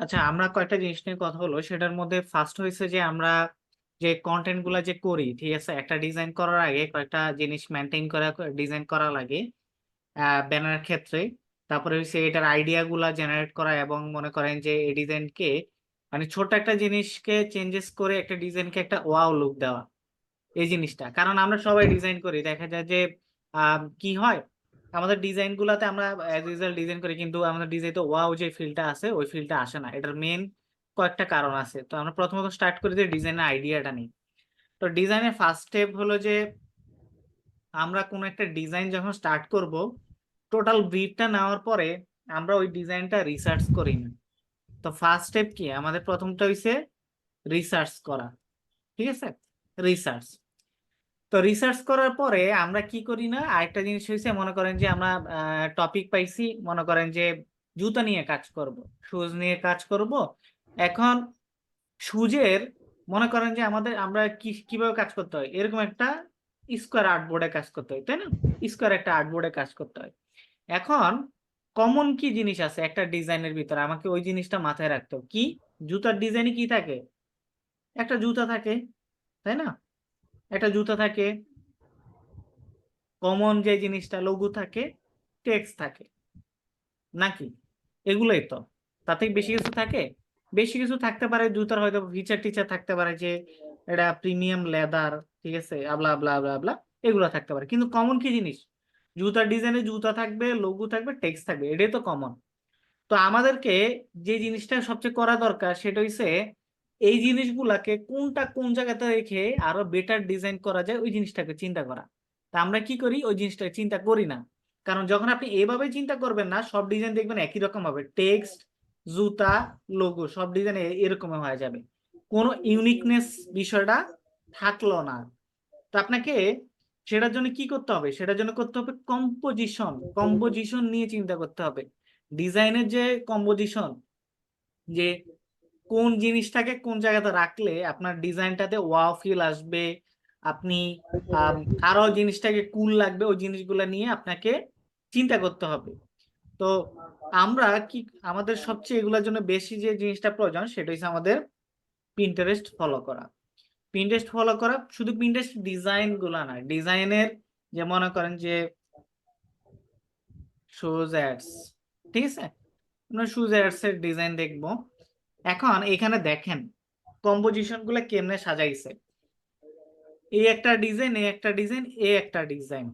আচ্ছা, আমরা কয়েকটা জিনিস নিয়ে কথা হলো। সেটার মধ্যে ফার্স্ট হইছে যে আমরা যে কনটেন্ট গুলা যে করি, ঠিক আছে? একটা ডিজাইন করার আগে কয়েকটা জিনিস মেইনটেইন করা ডিজাইন করা লাগে ব্যানারের ক্ষেত্রে। তারপরে হইছে এটার আইডিয়া গুলা জেনারেট করা এবং মনে করেন যে এই ডিজাইনকে মানে ছোট একটা জিনিসকে চেঞ্জেস করে একটা ডিজাইনকে একটা ওয়াও লুক দেওয়া। এই জিনিসটা কারণ আমরা সবাই ডিজাইন করি, দেখা যায় যে কি হয় আমাদের ডিজাইন গুলাতে আমরা অ্যাজ ইউজুয়াল ডিজাইন করি কিন্তু আমাদের ডিজাইন তো ওয়াও যে ফিলটা আছে ওই ফিলটা আসে না। এটার মেন কয়েকটা কারণ আছে। তো আমরা প্রথমত স্টার্ট করি যে ডিজাইনের আইডিয়াটা নিই। তো ডিজাইনের ফার্স্ট স্টেপ হলো যে আমরা কোনো একটা ডিজাইন যখন স্টার্ট করব, টোটাল ব্রিফটা নেওয়ার পরে আমরা ওই ডিজাইনটা রিসার্চ করি না। তো ফার্স্ট স্টেপ কি আমাদের প্রথমটা হইছে রিসার্চ করা, ঠিক আছে? রিসার্চ। তো রিসার্চ করার পরে আমরা কি করি না, আরেকটা জিনিস হয়েছে মনে করেন যে আমরা টপিক পাইছি, মনে করেন যে জুতা নিয়ে কাজ করব, শুজ নিয়ে কাজ করব। এখন শুজের মনে করেন যে আমরা কিভাবে কাজ করতে হয়, এরকম একটা স্কোয়ার আর্টবোর্ডে কাজ করতে হয়, তাই না? স্কোয়ার একটা আর্টবোর্ডে কাজ করতে হয়। এখন কমন কি জিনিস আছে একটা ডিজাইনের ভিতরে, আমাকে ওই জিনিসটা মাথায় রাখতে হবে। কি জুতার ডিজাইনে কি থাকে? একটা জুতা থাকে, তাই না? একটা জুতা থাকে, কমন যে জিনিসটা লঘু থাকে, টেক্সট থাকে, নাকি? এগুলোই তো, তাতে বেশি কিছু থাকে? বেশি কিছু থাকতে পারে, জুতার হয়তো ফিচার টিচার থাকতে পারে যে এটা প্রিমিয়াম লেদার, ঠিক আছে, আবলা আবলা আবলা আবলা, এগুলো থাকতে পারে। কিন্তু কমন কি জিনিস? জুতার ডিজাইনে জুতা থাকবে, লঘু থাকবে, টেক্সট থাকবে, এটাই তো কমন। তো আমাদেরকে যে জিনিসটা সবচেয়ে করা দরকার সেটা হইছে এই জিনিসগুলাকে কোনটা কোন জায়গাতে রেখে আরো বেটার ডিজাইন করা যায় ওই জিনিসটাকে চিন্তা করা। তা আমরা কি করি, ওই জিনিসটা চিন্তা করি না। কারণ যখন আপনি এইভাবে চিন্তা করবেন না, সব ডিজাইন দেখবেন একই রকম হবে, টেক্সট, জুতা, লোগো সব ডিজাইন এরকম হয়ে যাবে, কোনো ইউনিকনেস বিষয়টা থাকলো না। তো আপনাকে সেটার জন্য কি করতে হবে, সেটার জন্য করতে হবে কম্পোজিশন। কম্পোজিশন নিয়ে চিন্তা করতে হবে। ডিজাইনের যে কম্পোজিশন, যে কোন জিনিসটাকে কোন জায়গাতে রাখলে আপনার ডিজাইনটাতে ওয়াও ফিল আসবে, আপনি আম, আরো জিনিসটাকে কুল লাগবে, ওই জিনিসগুলো নিয়ে আপনাকে চিন্তা করতে হবে। তো আমরা কি, আমাদের সবচেয়ে এগুলোর জন্য বেশি যে জিনিসটা প্রয়োজন সেটা হচ্ছে আমাদের পিন্টারেস্ট ফলো করা। পিন্টারেস্ট ফলো করা, শুধু পিন্টারেস্ট ডিজাইন গুলা না, ডিজাইনের যে মনে করেন যে শুজ অ্যাডস, ঠিক আছে, আমরা শুজ অ্যাডস এর ডিজাইন দেখবো। এখন এখানে দেখেন কম্পোজিশন গুলা কেমনে সাজাইছে, এই একটা ডিজাইন, এই একটা ডিজাইন, এই একটা ডিজাইন,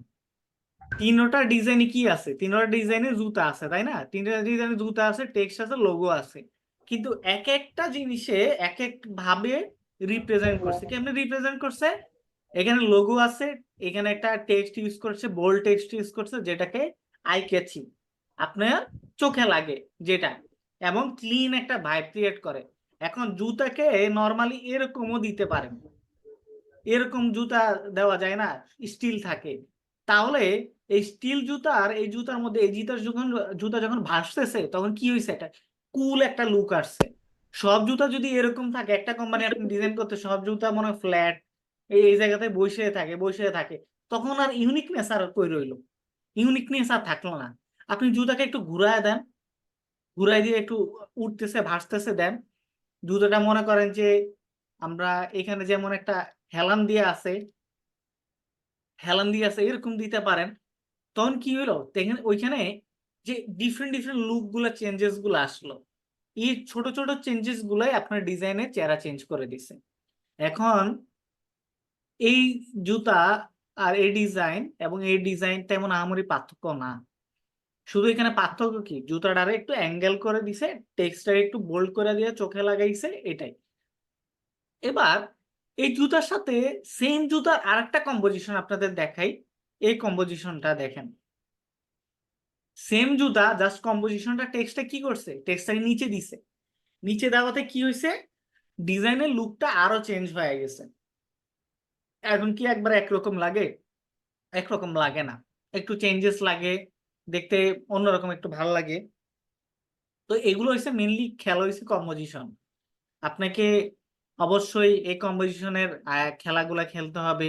তিনটা ডিজাইনে কি আছে? তিনটা ডিজাইনে জুতা আছে, তাই না? তিনটা ডিজাইনে জুতা আছে, টেক্সট আছে, লোগো আছে। কিন্তু এক একটা জিনিসে এক এক ভাবে রিপ্রেজেন্ট করছে। কেমনে রিপ্রেজেন্ট করছে? এখানে লোগো আছে, এখানে একটা টেক্সট ইউজ করছে, বোল্ড টেক্সট ইউজ করছে, যেটাকে আই ক্যাচি, আপনার চোখে লাগে যেটা, এবং ক্লিন একটা ভাইব ক্রিয়েট করে। এখন জুতাকে নর্মালি এরকমও দিতে পারেন, এরকম জুতা দেওয়া যায় না, স্টিল থাকে। তাহলে এই স্টিল জুতার, এই জুতার মধ্যে এই জুতার যখন জুতা যখন ভাসতেছে তখন কি হয়েছে, একটা কুল একটা লুক আসছে। সব জুতা যদি এরকম থাকে, একটা কোম্পানি আপনি ডিজাইন করতে সব জুতা মনে হয় ফ্ল্যাট, এই জায়গাতে বসে থাকে বসে থাকে, তখন আর ইউনিকনেস আর কই রইলো? ইউনিকনেস আর থাকলো না। আপনি জুতাকে একটু ঘুরায় দেন, ঘুরাই দিয়ে একটু উঠতেছে ভাসতেছে দেন, জুতোটা মনে করেন যে আমরা এখানে যেমন একটা হেলান দিয়ে আছে, হেলান দিয়ে আছে এরকম দিতে পারেন। তখন কি হইলো দেখেন ওইখানে যে ডিফারেন্ট ডিফারেন্ট লুক গুলা, চেঞ্জেস গুলো আসলো। এই ছোট ছোট চেঞ্জেস গুলাই আপনার ডিজাইনের চেহারা চেঞ্জ করে দিছে। এখন এই জুতা আর এই ডিজাইন এবং এই ডিজাইন তেমন আহামরি পার্থক্য না। শুধু এখানে পার্থক্য কি, জুতাটারে একটু অ্যাঙ্গেল করে দিছে, টেক্সটারে একটু বোল্ড করে দিয়ে চোখে লাগাইছে, এটাই। এবার এই জুতার সাথে সেম জুতার আরেকটা কম্পোজিশন আপনাদের দেখাই। এই কম্পোজিশনটা দেখেন, সেম জুতা, জাস্ট কম্পোজিশনটা টেক্সটটা কি করছে, টেক্সটটাকে নিচে দিছে। নিচে দেওয়াতে কি হয়েছে, ডিজাইনের লুকটা আরো চেঞ্জ হয়ে গেছে। এখন কি একবার একরকম লাগে? একরকম লাগে না, একটু চেঞ্জেস লাগে, দেখতে অন্যরকম একটু ভালো লাগে। তো এগুলো হচ্ছে মেনলি খেলা হয়েছে কম্পোজিশন। আপনাকে অবশ্যই এই কম্পোজিশনের খেলাগুলা খেলতে হবে,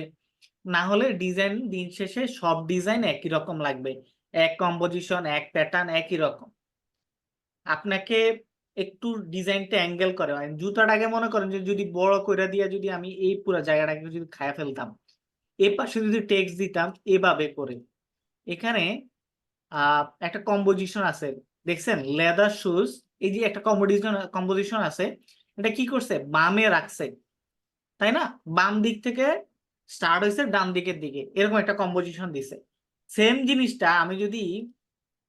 না হলে ডিজাইন দিন শেষে সব ডিজাইন একই রকম লাগবে, এক কম্পোজিশন এক প্যাটার্ন একই রকম। আপনাকে একটু ডিজাইনটা অ্যাঙ্গেল করে, জুতাটাকে মনে করেন যে যদি বড় করে দিয়ে যদি আমি এই পুরো জায়গাটাকে যদি খায়া ফেলতাম, এ পাশে যদি টেক্সট দিতাম এভাবে করে, এখানে একটা কম্পোজিশন আছে দেখছেন, লেদার শুজ, এই যে একটা কম্পোজিশন আছে, এটা কি করছে বামে রাখছে, তাই না? বাম দিক থেকে স্টার্ট হয়েছে ডান দিকের দিকে, এরকম একটা কম্পোজিশন দিছে। সেম জিনিসটা আমি যদি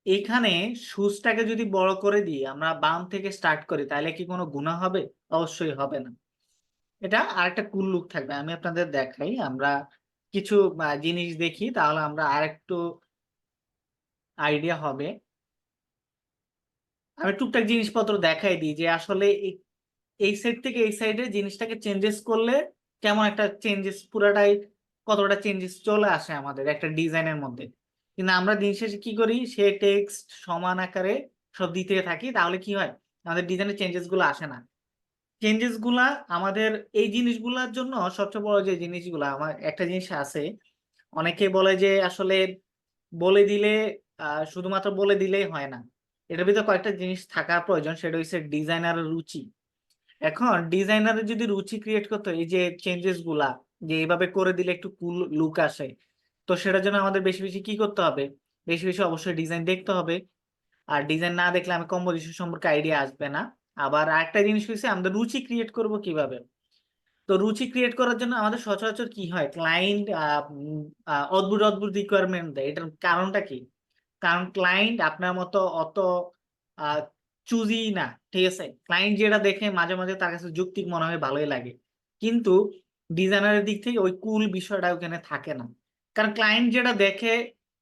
এখানে শুজটাকে যদি বড় করে দিই, আমরা বাম থেকে স্টার্ট করি, তাহলে কি কোনো গুনাহ হবে? অবশ্যই হবে না। এটা আরেকটা কুল লুক থাকবে, আমি আপনাদের দেখাই, আমরা কিছু জিনিস দেখি, তাহলে আমরা আরেকটু আইডিয়া হবে। আমি টুকটাক জিনিসপত্র দেখাই দিই যে আসলে এই সাইড থেকে এই সাইডে জিনিসটাকে চেঞ্জেস করলে কেমন একটা চেঞ্জেস, পুরাটাই কতটা চেঞ্জেস চলে আসে আমাদের একটা ডিজাইনের মধ্যে। কিন্তু আমরা দিন শেষে কি করি, সে টেক্সট সমান আকারে সব দিতে থাকি, তাহলে কি হয়, আমাদের ডিজাইনের চেঞ্জেস গুলো আসে না। চেঞ্জেস গুলা আমাদের এই জিনিসগুলোর জন্য সবচেয়ে বড় যে জিনিসগুলা, আমার একটা জিনিস আছে, অনেকে বলে যে আসলে বলে দিলে শুধুমাত্র বলে দিলেই হয় না, এটার ভিতরে কয়েকটা জিনিস থাকা প্রয়োজন, সেটা হচ্ছে ডিজাইনারের রুচি। এখন ডিজাইনারের যদি রুচি ক্রিয়েট করতে হয়, এই যে চেঞ্জেস গুলা যে এইভাবে করে দিলে একটু কুল লুক আসে, তো সেটার জন্য আমাদের বেশি বেশি কি করতে হবে, বেশি বেশি অবশ্যই ডিজাইন দেখতে হবে। আর ডিজাইন না দেখলে আমি কম্পোজিশন সম্পর্কে আইডিয়া আসবে না। আবার আরেকটা জিনিস হচ্ছে আমাদের রুচি ক্রিয়েট করব কিভাবে। তো রুচি ক্রিয়েট করার জন্য আমাদের সচরাচর কি হয়, ক্লায়েন্ট অদ্ভুত অদ্ভুত রিকোয়ারমেন্ট দেয়, এটার কারণটা কি? কারণ ক্লায়েন্ট আপনার মতো অত চুজি না, ঠিক আছে? ক্লায়েন্ট যেটা দেখে মাঝে মাঝে তার কাছে যৌক্তিক মনে হয়, ভালোই লাগে, কিন্তু ডিজাইনারের দিক থেকে ওই কুল বিষয়টা ওখানে থাকে না। কারণ ক্লায়েন্ট যেটা দেখে,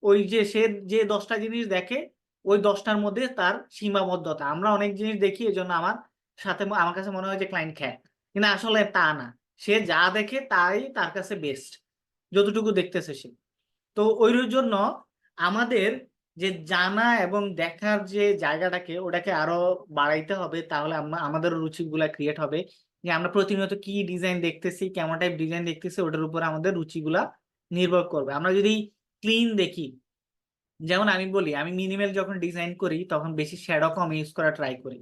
ওই যে সে যে 10টা জিনিস দেখে, ওই 10টার মধ্যে তার সীমাবদ্ধতা। আমরা অনেক জিনিস দেখি, এই জন্য আমার কাছে মনে হয় যে ক্লায়েন্ট খ্যাত, কিন্তু আসলে তা না। সে যা দেখে তাই তার কাছে বেস্ট, যতটুকু দেখতেছে সে। তো ওই জন্য আমাদের যে জানা এবং দেখার যে জায়গাটাকে, ওটাকে আরো বাড়াইতে হবে, তাহলে আমরা আমাদের রুচিগুলা ক্রিয়েট হবে, যে আমরা প্রতিনিয়ত কি ডিজাইন দেখতেছি, কেমন টাইপ ডিজাইন দেখতেছি, ওটার উপর আমাদের রুচিগুলা নির্ভর করবে। আমরা যদি ক্লিন দেখি, যেমন আমি বলি, আমি মিনিমাল যখন ডিজাইন করি তখন বেশি শ্যাডো কম ইউজ করা ট্রাই করি,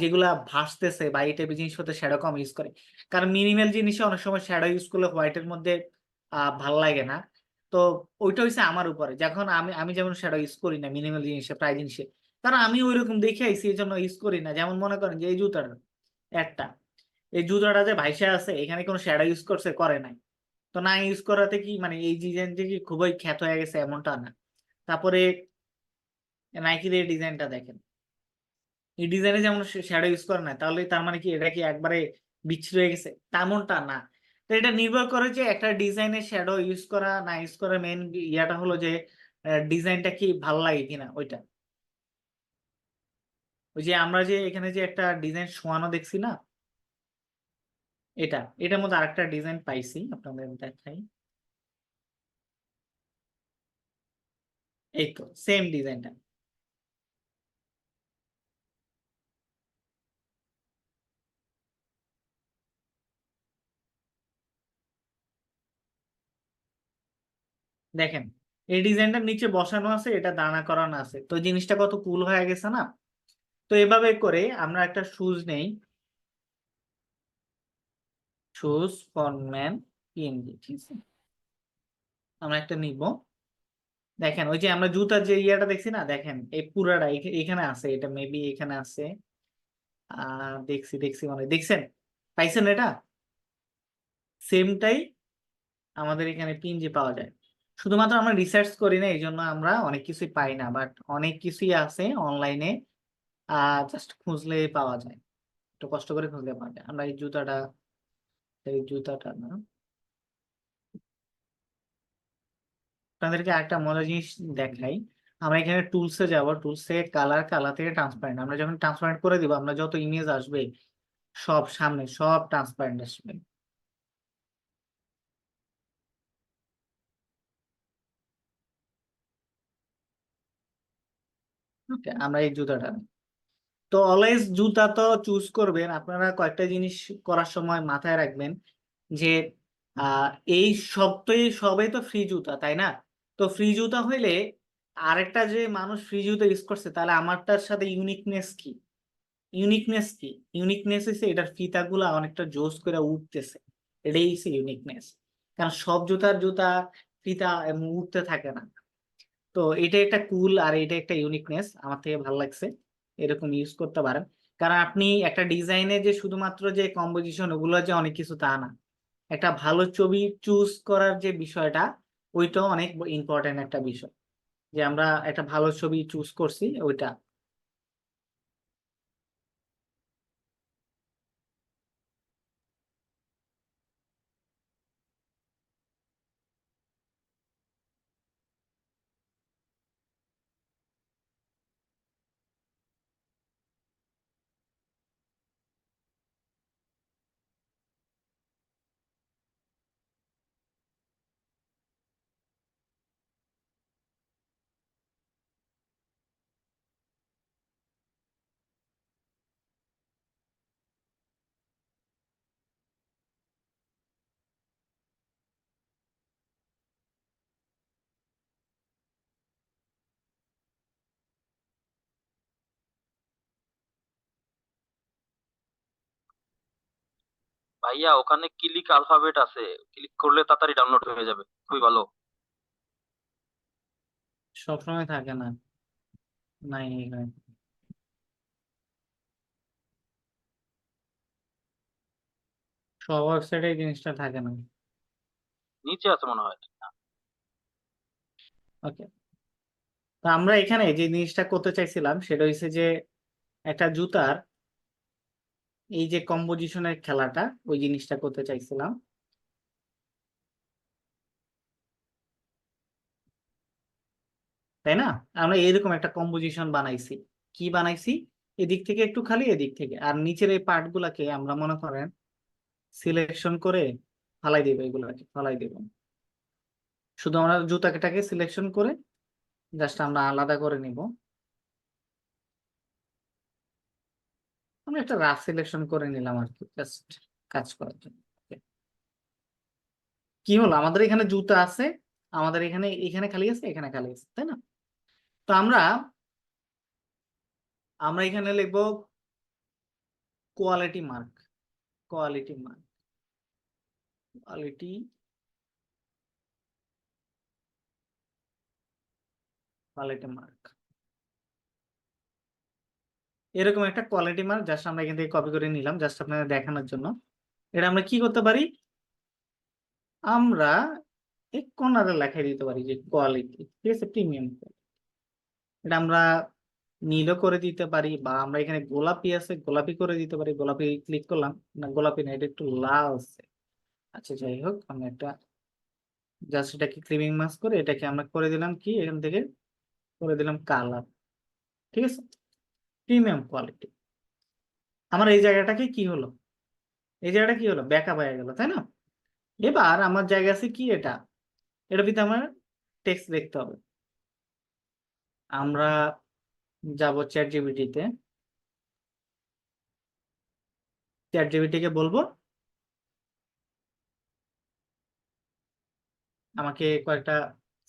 যেগুলা ভাসতেছে বা এই টাইপের জিনিসপত্র শ্যাডো কম ইউজ করে। কারণ মিনিমাল জিনিসে অনেক সময় শ্যাডো ইউজ করলে হোয়াইটের মধ্যে ভাল লাগে না। তো ওইটা হচ্ছে আমার উপরে, যখন আমি আমি যেমন শ্যাডো ইউজ করি না মিনিমাল জিনিসে, প্রায় জিনিসে, কারণ আমি ওইরকম দেখে আইছি, এই জন্য ইউজ করি না। যেমন মনে করেন যে এই জুতাটা একটা, এই জুতাটা যে ভাইসা আছে, এখানে কোনো শ্যাডো ইউজ করছে, করে নাই। তো না ইউজ করাতে কি মানে এই ডিজাইন যে কি খুবই খ্যাত হয়ে গেছে এমনটা না। তারপরে নাইকির এই ডিজাইনটা দেখেন, এই ডিজাইনে যেমন শ্যাডো ইউজ করে না, তাহলে তার মানে কি এটা কি একবারে বিচ্ছিরি হয়ে গেছে? তেমনটা না। তো এটা নির্ভর করে যে একটা ডিজাইনে শ্যাডো ইউজ করা না ইউজ করা, মেন ইয়াটা হলো যে ডিজাইনটা কি ভালো লাগে কিনা ওইটা। ওই যে আমরা যে এখানে যে একটা ডিজাইন শোয়ানো দেখছি না, এটার মধ্যে আরেকটা ডিজাইন পাইছি, আপনাদের দেখাই। এই তো সেম ডিজাইনটা, দেখেন এই ডিজাইনটা নিচে বসানো আছে, এটা দাঁড়া করানো আছে, তো জিনিসটা কত কুল হয়ে গেছে না? তো এভাবে করে আমরা একটা শুজ নেই, শুজ ফরম্যান পিএনজি, ঠিক আছে? আমরা একটা নিব। দেখেন ওই যে আমরা জুতার যে ইয়াটা দেখছি না, দেখেন এই পুরাটা এখানে আছে, এটা মেবি এখানে আছে। দেখছি দেখছি মানে দেখছেন, পাইছেন এটা? সেমটাই আমাদের এখানে পিএনজি পাওয়া যায়। শুধুমাত্র আমরা রিসার্চ করি না, এই জন্য আমরা অনেক কিছুই পাই না, বাট অনেক কিছুই আছে অনলাইনে, জাস্ট খুঁজলে পাওয়া যায়, একটু কষ্ট করে খুঁজলে পাওয়া যায়। আমরা এই জুতাটা না, আপনাদেরকে একটা মজার জিনিস দেখাই। আমরা এখানে টুলসে যাব, টুলসে কালার থেকে ট্রান্সপারেন্ট, আমরা যখন ট্রান্সপারেন্ট করে দিব, আমরা যত ইমেজ আসবে সব সামনে সব ট্রান্সপারেন্ট আসবে। ওকে, আমরা এই জুতাটা, তো অলওয়েজ জুতা তো চুজ করবেন আপনারা, কয়েকটা জিনিস করার সময় মাথায় রাখবেন যে আহ এই সবই তো ফ্রি জুতা, তাই না? তো ফ্রি জুতা হইলে আরেকটা যে মানুষ ফ্রি জুতা ইউজ করছে, তাহলে আমারটার সাথে ইউনিকনেস কি? ইউনিকনেস কি? ইউনিকনেস হচ্ছে এটার ফিতাগুলা অনেকটা জোস করে উঠতেছে, এটাই হচ্ছে ইউনিকনেস। কারণ সব জুতা ফিতা এমন উঠতে থাকে না। তো এটা একটা কুল আর এটা একটা ইউনিকনেস, আমার থেকে ভালো লাগছে। এরকম ইউজ করতে পারেন। কারণ আপনি একটা ডিজাইনে যে শুধুমাত্র যে কম্পোজিশন ওগুলো যে অনেক কিছু তা না, একটা ভালো ছবি চুজ করার যে বিষয়টা, ওইটাও অনেক ইম্পর্টেন্ট একটা বিষয়, যে আমরা একটা ভালো ছবি চুজ করছি ওইটা। ভাইয়া ওখানে ক্লিক আলফাবেট আছে, ক্লিক করলে তাড়াতাড়ি ডাউনলোড হয়ে যাবে, খুবই ভালো। সবসময় থাকে না, নাই এখানে। সব ওয়েবসাইটে এই জিনিসটা থাকে না। নিচে আছে মনে হয়। ওকে, তো আমরা এখানে যে জিনিসটা করতে চাইছিলাম সেটা হচ্ছে যে একটা জুতার এই যে কম্পোজিশনের খেলাটা, ওই জিনিসটা করতে চাইছিলাম। তাই না? আমরা এরকম একটা কম্পোজিশন বানাইছি। কি বানাইছি? এদিক থেকে একটু খালি, এদিক থেকে, আর নিচের এই পার্ট গুলাকে আমরা মনে করেন সিলেকশন করে ফালাই দেবো, এগুলাকে ফালাই দেবো। শুধু আমরা জুতাটাকে সিলেকশন করে জাস্ট আমরা আলাদা করে নিব। আমরা একটা রাফ সিলেকশন করে নিলাম আর কি, জাস্ট কাজ করার জন্য। Okay. কি হলো, আমাদের এখানে জুতা আছে, আমাদের এখানে এখানে খালি আছে, এখানে খালি আছে, তাই না? তো আমরা আমরা এখানে লিখবো quality mark, quality mark, quality, quality mark. এরকম একটা কোয়ালিটি মার্ক জাস্ট আমরা এখান থেকে কপি করে নিলাম, জাস্ট আপনাদের দেখানোর জন্য। এটা আমরা কি করতে পারি, আমরা এই কর্নারে লেখাই দিতে পারি যে কোয়ালিটি, ঠিক আছে, প্রিমিয়াম। এটা আমরা নীলও করে দিতে পারি, বা আমরা এখানে গোলাপি আছে, গোলাপি করে দিতে পারি। গোলাপি ক্লিক করলাম, না গোলাপি না, এটা একটু লাল আছে। আচ্ছা যাই হোক, আমরা একটা জাস্ট এটাকে ক্লিপিং মাস্ক করে এটাকে আমরা করে দিলাম কি, এখান থেকে করে দিলাম কালার। ঠিক আছে, প্রিমিয়াম কোয়ালিটি। আমার এই জায়গাটাকে কি হলো, এই জায়গাটা কি হলো, ব্যাকআপ হয়ে গেল, তাই না? এবার আমার জায়গা আছে কি, এটা, এটা ভিতরে আমার টেক্সট লিখতে হবে। আমরা যাব চ্যাট জিপিটিতে, চ্যাট জিপিটি কে বলবো আমাকে কয়েকটা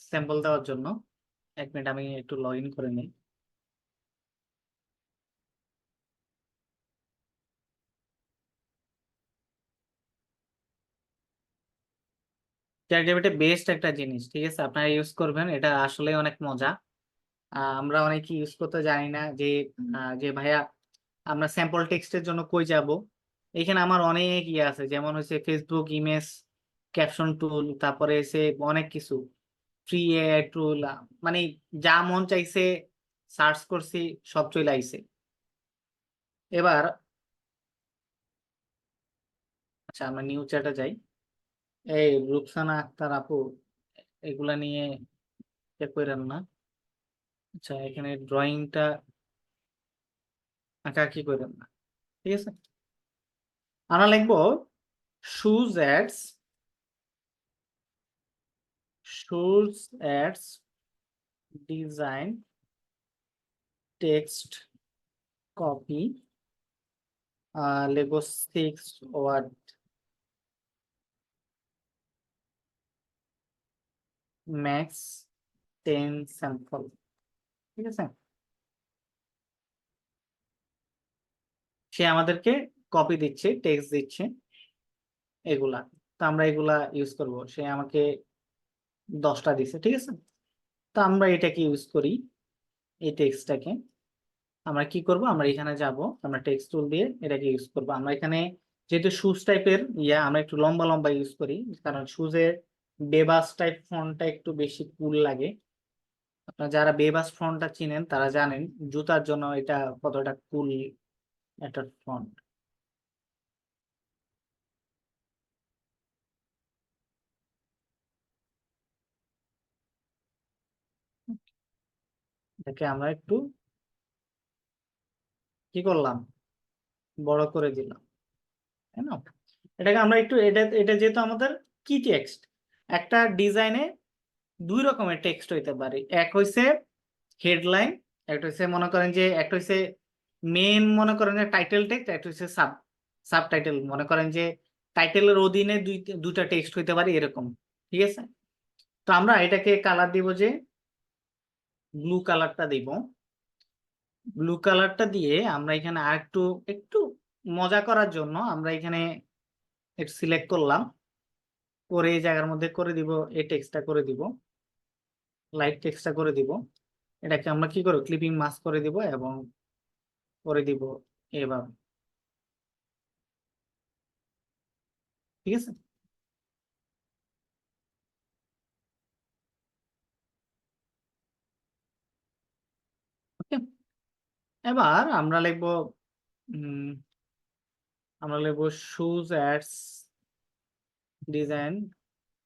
স্যাম্পল দেওয়ার জন্য। এক মিনিট, আমি একটু লগ ইন করে নিই। চ্যাট জিপিটি বেস্ট একটা জিনিস, ঠিক আছে, আপনারা ইউজ করবেন, এটা আসলে অনেক মজা। আমরা অনেকে ইউজ করতে জানি না যে যে ভাইয়া আমরা স্যাম্পল টেক্সটের জন্য কই যাব। এখানে আমার অনেক ইয়ে আছে, যেমন হচ্ছে ফেসবুক ইমেজ ক্যাপশন টুল, তারপরে এসে অনেক কিছু ফ্রি এআই টুল, মানে যা মন চাইছে সার্চ করছি, সব চলে আইছে। এবার আচ্ছা, আমরা নিউ চ্যাটে যাই। এই রুকসানা আক্তার আপু, এগুলা নিয়ে চেক করেন না। আচ্ছা, এখানে ড্রয়িংটা আঁকা কি করেন না, ঠিক আছে। আমরা লিখবো shoes ads, shoes ads design text copy, লিখবো 6 ওয়ার্ড ম্যাক্স 10 স্যাম্পল, ঠিক আছে। সে আমাদেরকে কপি দিচ্ছে, টেক্সট দিচ্ছে এগুলা। তো আমরা এগুলা ইউজ করব। সে আমাকে 10টা দিছে, ঠিক আছে। তো আমরা এটাকে ইউজ করি, এই টেক্সটটাকে আমরা কি করব, আমরা এখানে যাব, আমরা টেক্সট টুল দিয়ে এটাকে ইউজ করব। আমরা এখানে যেহেতু শুজ টাইপের আমরা একটু লম্বা লম্বা ইউজ করি, কারণ শুজের বেবাস টাইপ ফন্টটা একটু বেশি কুল লাগে। আপনারা যারা বেবাস ফন্টটা চিনেন তারা জানেন জুতার জন্য এটা কতটা কুল একটা ফন্ট। এটাকে আমরা একটু কি করলাম, বড় করে দিলাম, তাই না। এটাকে আমরা একটু এটা এটা যেহেতু আমাদের কি টেক্সট, একটা ডিজাইনে দুই রকমের টেক্সট হইতে পারে। এক হইছে হেডলাইন, একটা হইছে মনে করেন যে একটা হইছে মেন, মনে করেন যে টাইটেল টেক্সট, একটা হইছে সাবটাইটেল, মনে করেন যে টাইটেলের অধীনে দুইটা টেক্সট হইতে পারে এরকম, ঠিক আছে। তো আমরা এটাকে কালার দিব যে ব্লু কালারটা দিব। ব্লু কালারটা দিয়ে আমরা এখানে আর একটু একটু মজা করার জন্য আমরা এখানে একটু সিলেক্ট করলাম, করে এই জায়গার মধ্যে করে দিব, এই টেক্সটটা করে দিব, লাইট টেক্সটটা করে দিব। এটাকে আমরা কি করব, ক্লিপিং মাস্ক করে দিব এবং করে দিব এভাবে, ঠিক আছে। ওকে, এবার আমরা লিখব, উম, আমরা লিখব shoes ads design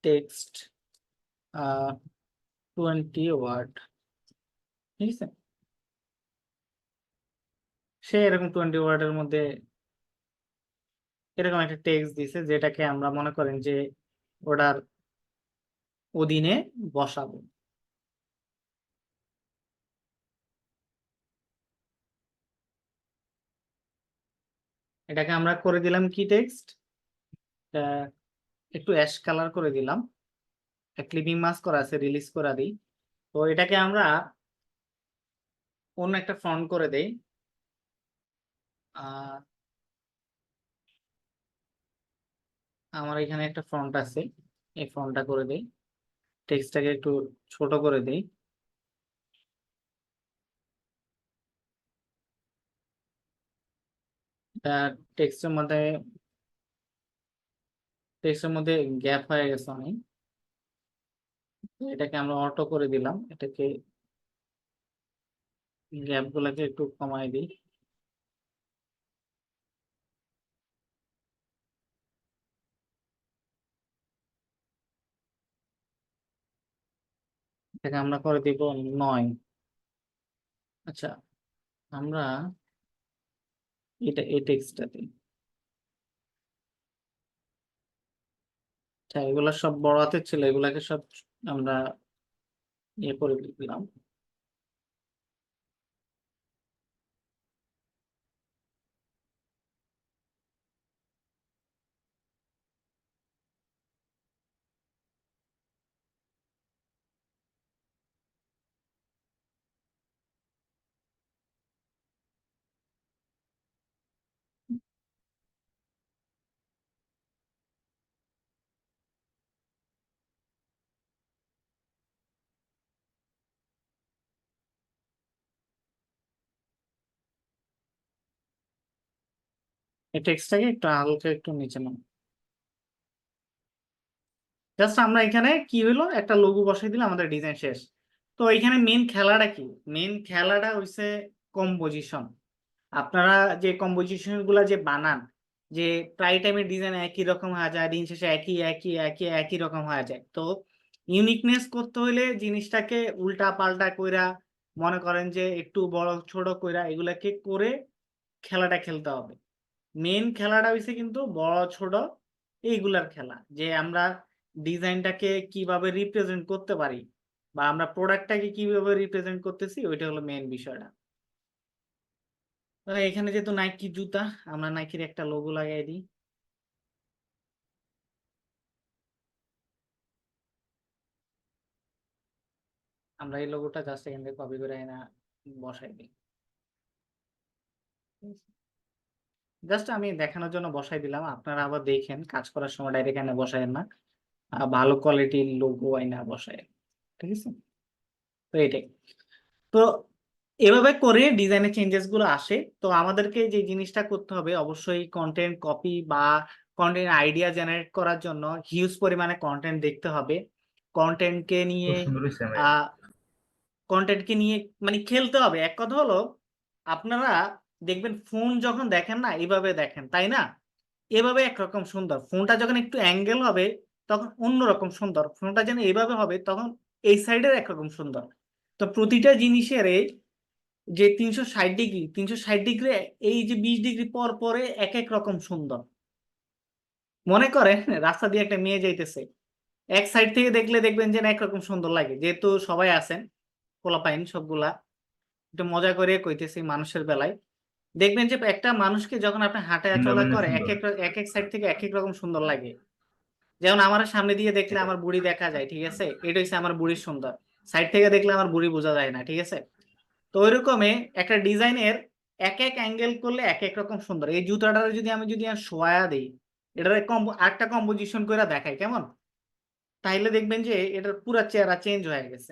text 20 word, ঠিক আছে। সে এরকম 20 ওয়ার্ডের মধ্যে এরকম একটা টেক্সট দিছে, যেটাকে আমরা মনে করেন যে ওটার অধীনে বসাবো। এটাকে আমরা করে দিলাম কি টেক্সট, একটু অ্যাশ কালার করে দিলাম, ক্লিপিং মাস্ক করা আছে, রিলিজ করা দিই। তো এটাকে আমরা অন্য একটা ফন্ট করে দেই, আহ আমার এখানে একটা ফন্ট আছে, এই ফন্টটা করে দেই, টেক্সটটাকে একটু ছোট করে দেই। টেক্সটের মধ্যে টেক্সটের মধ্যে গ্যাপ হয়ে গেছে অনেক, এটাকে আমরা অটো করে দিলাম, এটাকে গ্যাপ গুলাকে একটু কমাই দিই। এটাকে আমরা করে দিব 9। আচ্ছা, আমরা এটা এই টেক্সটটাতে, আচ্ছা এগুলা সব বড় হাতের ছিল, এগুলাকে সব আমরা ইয়ে করে দিলাম। এই টেক্সটটাকে একটু হালকা একটু নিচে নাম, জাস্ট আমরা এখানে কি হলো একটা লোগো বসাই দিলে আমাদের ডিজাইন শেষ। তো এখানে মেন খেলাটা কি, মেন খেলাটা হইছে কম্পোজিশন। আপনারা যে কম্পোজিশন গুলা যে বানান, যে প্রায় টাইমের ডিজাইন একই রকম হয়ে যায়, দিন শেষে একই একই একই একই রকম হয়ে যায়। তো ইউনিকনেস করতে হইলে জিনিসটাকে উল্টা পাল্টা কইরা, মনে করেন যে একটু বড় ছোট কইরা এগুলাকে করে খেলাটা খেলতে হবে। মেন খেলাটা হইছে কিন্তু বড় ছোট এইগুলার খেলা, যে আমরা ডিজাইনটাকে কিভাবে রিপ্রেজেন্ট করতে পারি বা আমরা প্রোডাক্টটাকে কিভাবে রিপ্রেজেন্ট করতেছি, ওইটা হলো মেন বিষয়টা। তো এখানে যেহেতু নাইকি জুতা, আমরা নাইকির একটা লোগো লাগাই দিই। আমরা এই লোগোটা জাস্ট এখান থেকে কপি করে না বসাই দিই। জাস্ট আমি দেখানোর জন্য বসাই দিলাম, আপনারা আবার দেখেন কাজ করার সময় ডাইরেক্ট এনে বসায়েন না, ভালো কোয়ালিটির লোগো আইনা বসায়, ঠিক আছে? তো এটাই। তো এভাবে করে ডিজাইনের চেঞ্জেস গুলো আসে। তো আমাদেরকে যে জিনিসটা করতে হবে, অবশ্যই কন্টেন্ট কপি বা কন্টেন্ট আইডিয়া জেনারেট করার জন্য হিউজ পরিমাণে কন্টেন্ট দেখতে হবে। কন্টেন্টকে নিয়ে খুব সুন্দর হয়েছে ভাই। আহ কন্টেন্টকে নিয়ে মানে খেলতে হবে। এক কথা হলো, আপনারা দেখবেন ফোন যখন দেখেন না এইভাবে দেখেন, তাই না? এভাবে একরকম সুন্দর, ফোনটা যখন একটু অ্যাঙ্গেল হবে তখন অন্যরকম সুন্দর, ফোনটা যেন এইভাবে হবে তখন এই সাইডের একরকম সুন্দর। তো প্রতিটা জিনিসের যে 360 ডিগ্রি 360 ডিগ্রি, এই যে 20 ডিগ্রি পর পরে এক এক রকম সুন্দর। মনে করেন রাস্তা দিয়ে একটা মেয়ে যাইতেছে, এক সাইড থেকে দেখলে দেখবেন যে না একরকম সুন্দর লাগে, যেহেতু সবাই আছেন পোলাপাইন সবগুলা, একটু মজা করে কইতেছি মানুষের বেলায়। দেখবেন যে একটা মানুষকে যখন আপনি হাঁটা ভিন্ন চলা ভিন্ন করে এক সুন্দর। এক এক এক সাইড থেকে এক এক রকম সুন্দর লাগে। যেমন আমার সামনে দিয়ে দেখলে সেটাই। আমার বুড়ি দেখা যায়, ঠিক আছে, এটা হচ্ছে আমার বুড়ির সুন্দর। সাইড থেকে দেখলে আমার বুড়ি বোঝা যায় না, ঠিক আছে? তো ওইরকমই একটা ডিজাইনের এক এক অ্যাঙ্গেল করলে এক এক রকম সুন্দর। এই জুতাটার যদি আমি আর শোয়া দিই, এটার আরেকটা কম্পোজিশন করে দেখাই কেমন, তাইলে দেখবেন যে এটার পুরা চেহারা চেঞ্জ হয়ে গেছে।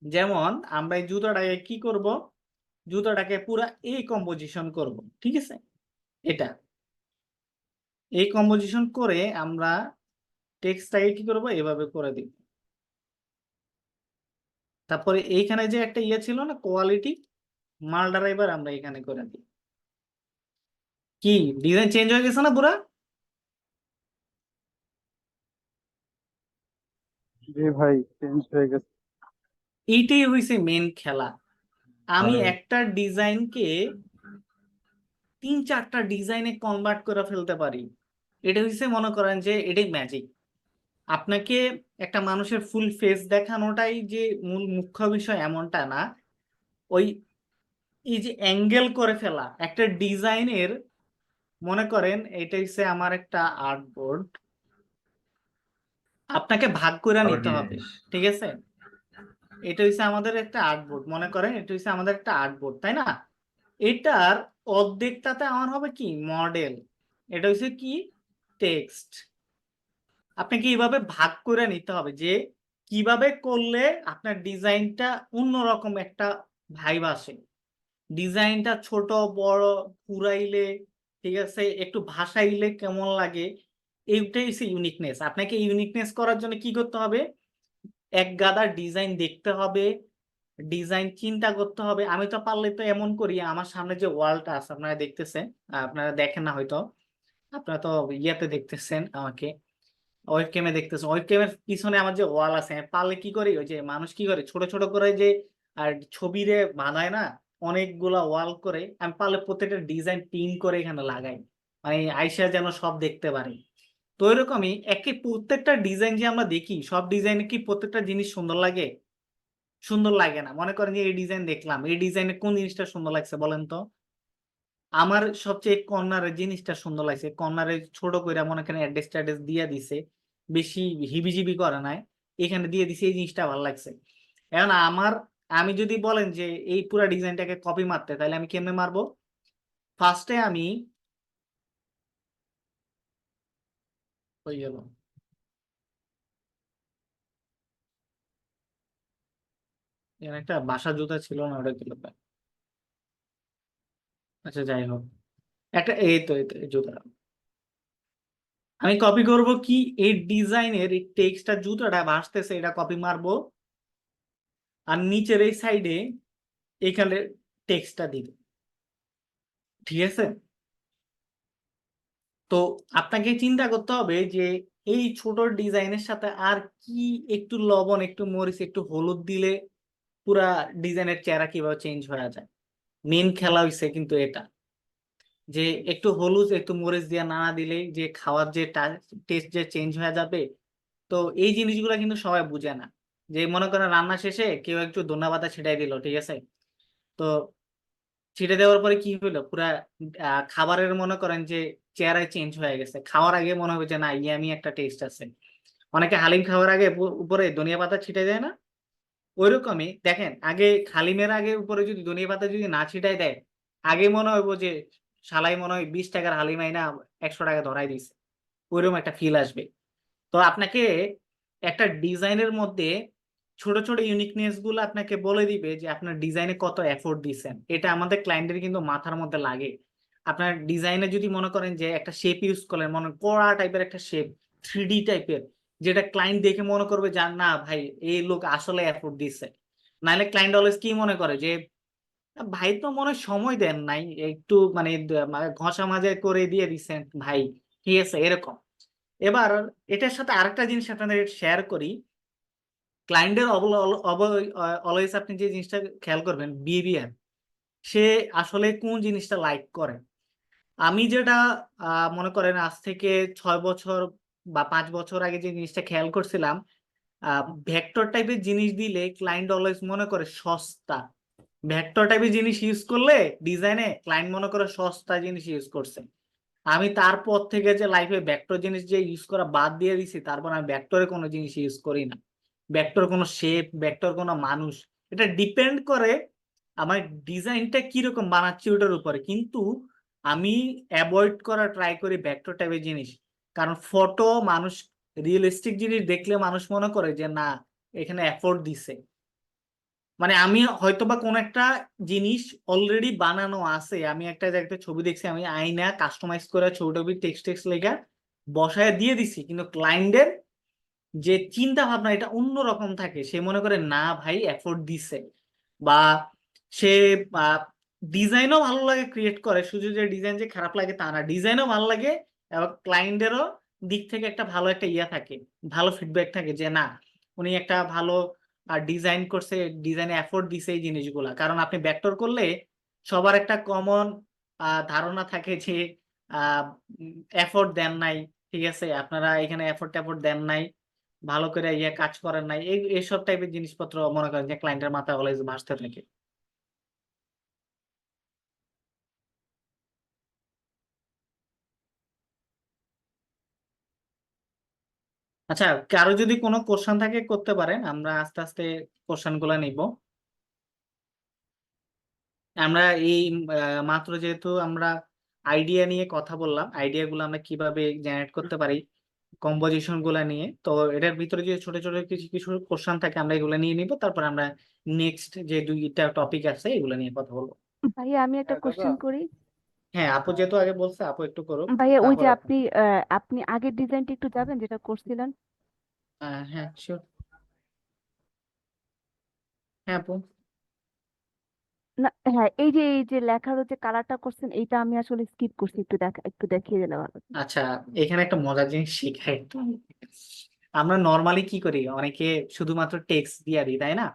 যেমন আমরা এই জুতাটাকে কি করব, জুতাটাকে পুরা এই কম্পোজিশন করব, ঠিক আছে? এটা এই কম্পোজিশন করে আমরা টেক্সটটাকে কি করব, এভাবে করে দিব। তারপরে এইখানে যে একটা ইয়ে ছিল না কোয়ালিটি, মাল ড্রাইভার আমরা এখানে করে দিই। কি ডিজাইন চেঞ্জ হয়ে গেছে না পুরা? জি ভাই, চেঞ্জ হয়ে গেছে। এইটাই হইছে মেন খেলা। আমি ভালোই। একটা ডিজাইনকে 3-4টা ডিজাইনে কনভার্ট করে ফেলতে পারি। এটা হইছে মনে করেন যে এটাই ম্যাজিক। আপনাকে একটা মানুষের ফুল ফেস দেখানোটাই যে মূল মুখ্য বিষয় এমনটা না। ওই এই যে অ্যাঙ্গেল করে ফেলা একটা ডিজাইনের, মনে করেন এটা হচ্ছে আমার একটা আর্টবোর্ড, আপনাকে ভাগ করে ভালো নিতে হবে, জিনিস। ঠিক আছে? এটা হচ্ছে আমাদের একটা আর্টবোর্ড, মনে করেন এটা হচ্ছে আমাদের একটা আর্টবোর্ড, তাই না? এটার অর্ধেকটাতে আমার হবে কি মডেল, এটা হচ্ছে কি টেক্সট। আপনাকে এইভাবে ভাগ করে নিতে হবে যে কিভাবে করলে আপনার ডিজাইনটা অন্যরকম একটা ভাইব আসে। ডিজাইনটা ছোট বড় পুরাইলে, ঠিক আছে, একটু ভাসাইলে কেমন লাগে, এইটাই হচ্ছে ইউনিকনেস। আপনাকে ইউনিকনেস করার জন্য কি করতে হবে, এক গাদা ডিজাইন দেখতে হবে, ডিজাইন চিন্তা করতে হবে। আমি তো পারলে তো এমন করি, আমার সামনে যে ওয়ালটা আছে আপনারা দেখতেছেন, আপনারা দেখেন না হয়তো, আপনারা তো ইয়াতে দেখতেছেন আমাকে, ওয়েব ক্যামে দেখতেছেন, ওয়েব ক্যামের পিছনে আমার যে ওয়াল আছে, আমি পারলে কি করি, ওই যে মানুষ কি করে ছোট ছোট করে যে আর ছবিরে বানায় না অনেকগুলা ওয়াল করে, আমি পারলে প্রত্যেকটা ডিজাইন পিন করে এখানে লাগাই, মানে আইসা যেন সব দেখতে পারি। তো এরকমই একে প্রত্যেকটা ডিজাইন যে আমরা দেখি, সব ডিজাইনে কি প্রত্যেকটা জিনিস সুন্দর লাগে? সুন্দর লাগে না। মনে করেন যে এই ডিজাইন দেখলাম, এই ডিজাইনে কোন জিনিসটা সুন্দর লাগছে বলেন তো? আমার সবচেয়ে কর্নারের জিনিসটা সুন্দর লাগছে, কর্নারে ছোট করে মনে করেন অ্যাড্রেস ট্যাড্রেস দিয়ে দিছে, বেশি হিবিজিবি করে নাই, এখানে দিয়ে দিছে, এই জিনিসটা ভালো লাগছে। এখন আমি যদি বলেন যে এই পুরো ডিজাইনটাকে কপি মারতে, তাহলে আমি কেমনে মারবো? ফার্স্টে আমি হয়ে গেল, এখানে একটা বাসা জুতা ছিল না, ওটা গেল। আচ্ছা যাই হোক, একটা এই তো এই জুতা আমি কপি করব কি, এই ডিজাইনের এই টেক্সটটা জুতাটা ভাসতেছে এটা কপি মারবো, আর নিচের এই সাইডে এখানে টেক্সটটা দিব, ঠিক আছে? তো আপনাকে চিন্তা করতে হবে যে এই ছোট ডিজাইনের সাথে আর কি একটু লবণ একটু মরিচ একটু হলুদ দিলে পুরা ডিজাইনের চেহারা কিভাবে চেঞ্জ হয়ে যায়। মেন খেলা হইছে কিন্তু এটা, যে একটু হলুদ একটু মরিচ দিয়ে নাড়া দিলেই যে খাওয়ার যে টেস্ট যে চেঞ্জ হয়ে যাবে। তো এই জিনিসগুলো কিন্তু সবাই বুঝে না। যে মনে করেন রান্না শেষে কেউ একটু ধনেপাতা ছিটাই দিল, ঠিক আছে, তো ছিটে দেওয়ার পরে কি হলো, পুরা খাবারের মনে করেন যে চেহারায় চেঞ্জ হয়ে গেছে। খাওয়ার আগে মনে হবে যে না ইয়ামি একটা টেস্ট আছে। অনেকে হালিম খাওয়ার আগে উপরে ধনিয়া পাতা ছিটাই দেয় না? ওইরকমই দেখেন, আগে হালিমের আগে উপরে যদি ধনিয়া পাতা যদি না ছিটাই দেয়, আগে মনে হইব যে শালাই মনে হয় 20 টাকার হালিমাই না 100 টাকা ধরাই দিছে, ওইরকম একটা ফিল আসবে। তো আপনাকে একটা ডিজাইনের মধ্যে ছোট ছোট ইউনিকনেস গুলো আপনাকে বলে দিবে যে আপনার ডিজাইনে কত এফোর্ট দিচ্ছেন। এটা আমাদের ক্লায়েন্টের কিন্তু মাথার মধ্যে লাগে। আপনার ডিজাইনে যদি মনে করেন যে একটা শেপ ইউজ করলেন, মনে কড়া টাইপের একটা শেপ, 3D টাইপের, যেটা ক্লায়েন্ট দেখে মনে করবে যে না ভাই এই লোক আসলে এফোর্ট দিচ্ছে। নাহলে ক্লায়েন্ট অলওয়েজ কি মনে করে যে ভাই তো মনে হয় সময় দেন নাই, একটু মানে ঘষা মাজা করে দিয়ে দিচ্ছেন ভাই, ঠিক আছে এরকম। এবার এটার সাথে আরেকটা জিনিস আপনাদের শেয়ার করি। ক্লায়েন্টের অলওয়েজ আপনি যে জিনিসটা খেয়াল করবেন, বিহেভিয়ার, সে আসলে কোন জিনিসটা লাইক করে। আমি যেটা মনে করেন আজ থেকে 6 বছর বা 5 বছর আগে যে জিনিসটা খেয়াল করছিলাম, ভেক্টর টাইপের জিনিস দিলে ক্লায়েন্ট অলওয়েজ মনে করে সস্তা। ভেক্টর টাইপের জিনিস ইউজ করলে ডিজাইনে ক্লায়েন্ট মনে করে সস্তা জিনিস ইউজ করছে। আমি তারপর থেকে যে লাইফে ভেক্টর জিনিস যে ইউজ করা বাদ দিয়ে দিছি, তারপর আমি ভেক্টরে কোনো জিনিস ইউজ করি না। ভেক্টর কোনো শেপ, ভেক্টর কোনো মানুষ, এটা ডিপেন্ড করে আমার ডিজাইনটা কিরকম বানাচ্ছি ওটার উপরে। কিন্তু আমি অ্যাভয়েড করা ট্রাই করি ভেক্টর টাইপের জিনিস, কারণ ফটো মানুষ রিয়েলিস্টিক জিনিস দেখলে মানুষ মনে করে যে না এখানে এফোর্ট দিছে। মানে আমি হয়তোবা কোন একটা জিনিস অলরেডি বানানো আছে, আমি একটা জায়গাতে ছবি দেখছি, আমি আইনা কাস্টমাইজ করে ছবি টবি টেক্সট টেক্সট লেখা বসায় দিয়ে দিছি, কিন্তু ক্লায়েন্টের যে চিন্তা ভাবনা এটা অন্যরকম থাকে। সে মনে করে না ভাই এফোর্ট দিছে, বা সে ডিজাইনও ভালো লাগে ক্রিয়েট করে, শুধু যে ডিজাইন যে খারাপ লাগে তা না, ডিজাইনও ভালো লাগে এবং ক্লায়েন্টেরও দিক থেকে একটা ভালো একটা ইয়া থাকে, ভালো ফিডব্যাক থাকে যে না উনি একটা ভালো ডিজাইন করছে, ডিজাইনে এফোর্ট দিছে এই জিনিসগুলা। কারণ আপনি ভেক্টর করলে সবার একটা কমন ধারণা থাকে যে এফোর্ট দেন নাই, ঠিক আছে আপনারা এখানে এফোর্ট টেফোর্ট দেন নাই, ভালো করে ইয়ে কাজ করেন নাই, এইসব টাইপের জিনিসপত্র মনে করেন যে ক্লায়েন্টের মাথায় অলওয়েজ ভাসতে থাকে। আচ্ছা, কারো যদি কোনো কোশ্চেন থাকে করতে পারেন, আমরা আস্তে আস্তে কোশ্চেন গুলা নিব। আমরা এই মাত্র যেহেতু আমরা আইডিয়া নিয়ে কথা বললাম, আইডিয়া গুলো আমরা কিভাবে জেনারেট করতে পারি কম্পোজিশন গুলা নিয়ে, তো এটার ভিতরে যে ছোট ছোট কিছু কিছু কোশ্চেন থাকে আমরা এগুলো নিয়ে নিব, তারপর আমরা নেক্সট যে দুইটা টপিক আছে এগুলো নিয়ে কথা বলবো। ভাইয়া আমি একটা কোশ্চেন করি। হ্যাঁ, আপু যেহেতু আগে বলছে আপু একটু করুক, ভাইয়া ওই তারপর যে আপনি। আপনি আগের ডিজাইনটা একটু যাবেন যেটা করছিলেন। হ্যাঁ শিওর। হ্যাঁ আপু। না, হ্যাঁ, এই যে লেখার যে কালারটা করছেন এইটা আমি আসলে স্কিপ করছি, একটু দেখিয়ে দিলে ভালো হতো। আচ্ছা, এখানে একটা মজার জিনিস শিখাই একটু। আমরা নর্মালি কি করি, অনেকে শুধুমাত্র টেক্সট দিয়ে দিই তাই না,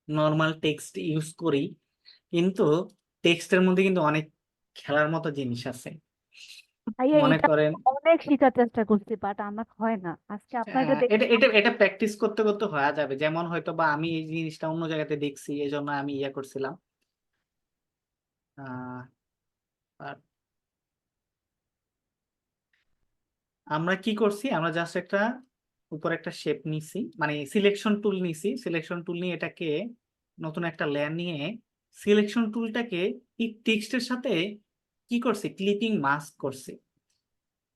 নর্মাল টেক্সট ইউজ করি, কিন্তু টেক্সটের মধ্যে কিন্তু অনেক খেলার মতো জিনিস আছে। ভাইয়া মনে এটা করেন অনেক শেখার চেষ্টা করছি, বাট আমার হয় না। আজকে আপনাকে এটা দেখলাম। এটা এটা প্র্যাকটিস করতে করতে হয়ে যাবে। যেমন হয়তো বা আমি এই জিনিসটা অন্য জায়গাতে দেখছি, এই জন্য আমি ইয়ে করছিলাম। আহ আর আমরা কি করছি, আমরা জাস্ট একটা উপর একটা শেপ নিছি, মানে সিলেকশন টুল নিছি, সিলেকশন টুল নিয়ে এটাকে নতুন একটা লেয়ার নিয়ে সিলেকশন টুলটাকে এই টেক্সটের সাথে কি করছি, ক্লিপিং মাস্ক করছি।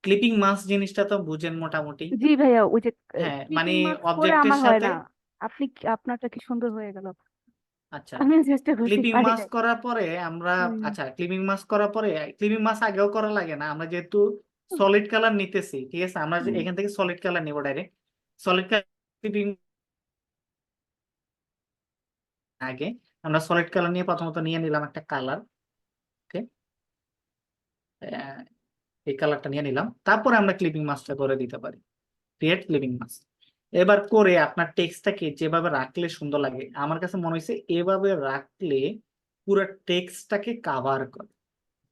ক্লিপিং মাস্ক জিনিসটা তো বুঝেন মোটামুটি। জি ভাইয়া, ওই যে হ্যাঁ মানে ক্লিপিং মার্কস করে অবজেক্টের আমার হয় সাথে। না। আপনারটা কি সুন্দর হয়ে গেল। আচ্ছা, আমি চেষ্টা করছি, ক্লিপিং পারি মাস্ক নাই। করার পরে আমরা, হুম। আচ্ছা ক্লিপিং মাস্ক করার পরে, ক্লিপিং মাস্ক আগেও করা লাগে না, আমরা যেহেতু সলিড কালার নিতেছি, ঠিক আছে আমরা হুম। এখান থেকে সলিড কালার নিব ডাইরেক্ট। সলিড কালার ক্লিপিং আগে আমরা সলিড কালার নিয়ে প্রথমত নিয়ে নিলাম একটা কালার, ওকে, এই কালারটা নিয়ে নিলাম, তারপরে আমরা ক্লিপিং মাস্কটা করে দিতে পারি, ক্রিয়েট ক্লিপিং মাস্ক। এবার করে আপনার টেক্সটটাকে যেভাবে রাখলে সুন্দর লাগে, আমার কাছে মনে হয়েছে এভাবে রাখলে পুরো টেক্সটটাকে কাভার করে,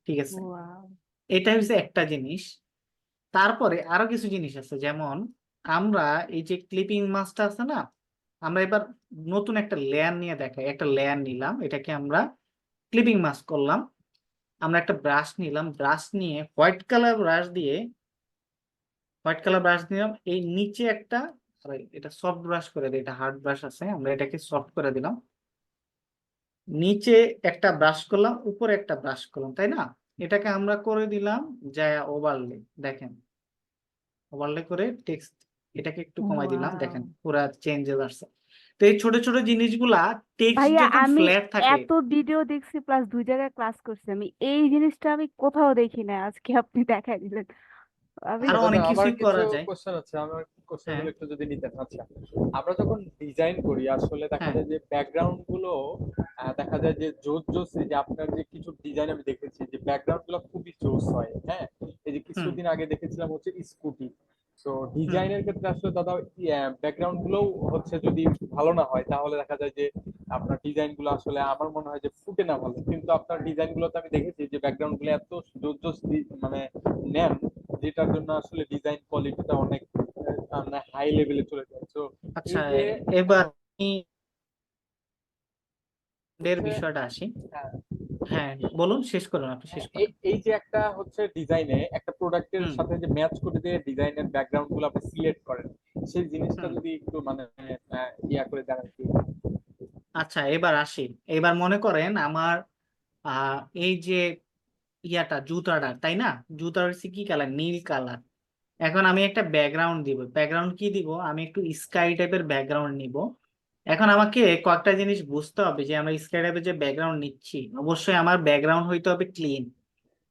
ঠিক আছে। Wow. এটা হচ্ছে একটা জিনিস। তারপরে আরো কিছু জিনিস আছে, যেমন আমরা এই যে ক্লিপিং মাস্কটা আছে না, আমরা এবার নতুন একটা লেয়ার নিয়ে দেখাই, একটা লেয়ার নিলাম, এটাকে আমরা ক্লিপিং মাস্ক করলাম। আমরা একটা ব্রাশ নিলাম, ব্রাশ নিয়ে হোয়াইট কালার ব্রাশ নিলাম, এই নিচে একটা, এটা সফট ব্রাশ করে দিই, এটা হার্ড ব্রাশ আছে, আমরা এটাকে সফট করে দিলাম। নিচে একটা ব্রাশ করলাম, উপরে একটা ব্রাশ করলাম, তাই না, এটাকে আমরা করে দিলাম যায় ওভারলে। দেখেন ওভারলে করে টেক্সট এটাকে একটু কমাই দিলাম, ওয়াও দেখেন পুরা চেঞ্জেস আসছে। তো এই ছোট ছোট জিনিসগুলা টেক্সট ভাইয়া, যখন আমি ফ্ল্যাট থাকে। এত ভিডিও দেখছি প্লাস 2 জায়গায় ক্লাস করছি, আমি এই জিনিসটা আমি কোথাও দেখি না, আজকে আপনি দেখাই দিলেন। আমি আরো আচ্ছা অনেক ভাই, আমার কিছুই কিছু করা যায়। কোশ্চেন আছে, আমার কোশ্চেন হ্যাঁ গুলো একটু যদি নিতেন। আচ্ছা, আমরা যখন ডিজাইন করি আসলে দেখা হ্যাঁ যায় যে ব্যাকগ্রাউন্ড গুলো দেখা যায় যে জোস জোস, এই যে আপনার যে কিছু ডিজাইন আমি দেখেছি যে ব্যাকগ্রাউন্ড গুলো খুবই জোস হয়। হ্যাঁ, এই যে হুম কিছুদিন আগে দেখেছিলাম হচ্ছে স্কুটি। তো হুম ডিজাইনের ক্ষেত্রে আসলে দাদা ব্যাকগ্রাউন্ড গুলোও হচ্ছে যদি ভালো না হয় তাহলে দেখা যায় যে আপনার ডিজাইন গুলো আসলে আমার মনে হয় যে ফুটে না ভালো, কিন্তু আপনার ডিজাইন গুলোতে আমি দেখেছি যে ব্যাকগ্রাউন্ড গুলো এত জোস জোস মানে নেন, যেটার জন্য আসলে ডিজাইন কোয়ালিটিটা অনেক মানে হাই লেভেলে চলে যায়। তো আচ্ছা, এই যে এবার আমি এর হচ্ছে বিষয়টা আসি। হ্যাঁ, হ্যাঁ বলুন, শেষ করুন, আপনি শেষ এই করেন। এই যে একটা হচ্ছে ডিজাইনে একটা প্রোডাক্টের হুম সাথে যে ম্যাচ করে দিয়ে ডিজাইনের ব্যাকগ্রাউন্ড গুলো আপনি সিলেক্ট করেন, সেই জিনিসটা হুম যদি একটু মানে ইয়া করে দেখান কি। আচ্ছা, এবার আসি। এবার মনে করেন আমার এই যে ইয়াটা জুতাটা, তাই না? জুতার হচ্ছে কি কালার? নীল কালার। এখন আমি একটা ব্যাকগ্রাউন্ড দিব। ব্যাকগ্রাউন্ড কি দিব? আমি একটু স্কাই টাইপের ব্যাকগ্রাউন্ড নিব। এখন আমাকে কয়েকটা জিনিস বুঝতে হবে যে আমরা স্কাই টাইপের যে ব্যাকগ্রাউন্ড নিচ্ছি, অবশ্যই আমার ব্যাকগ্রাউন্ড হইতে হবে ক্লিন,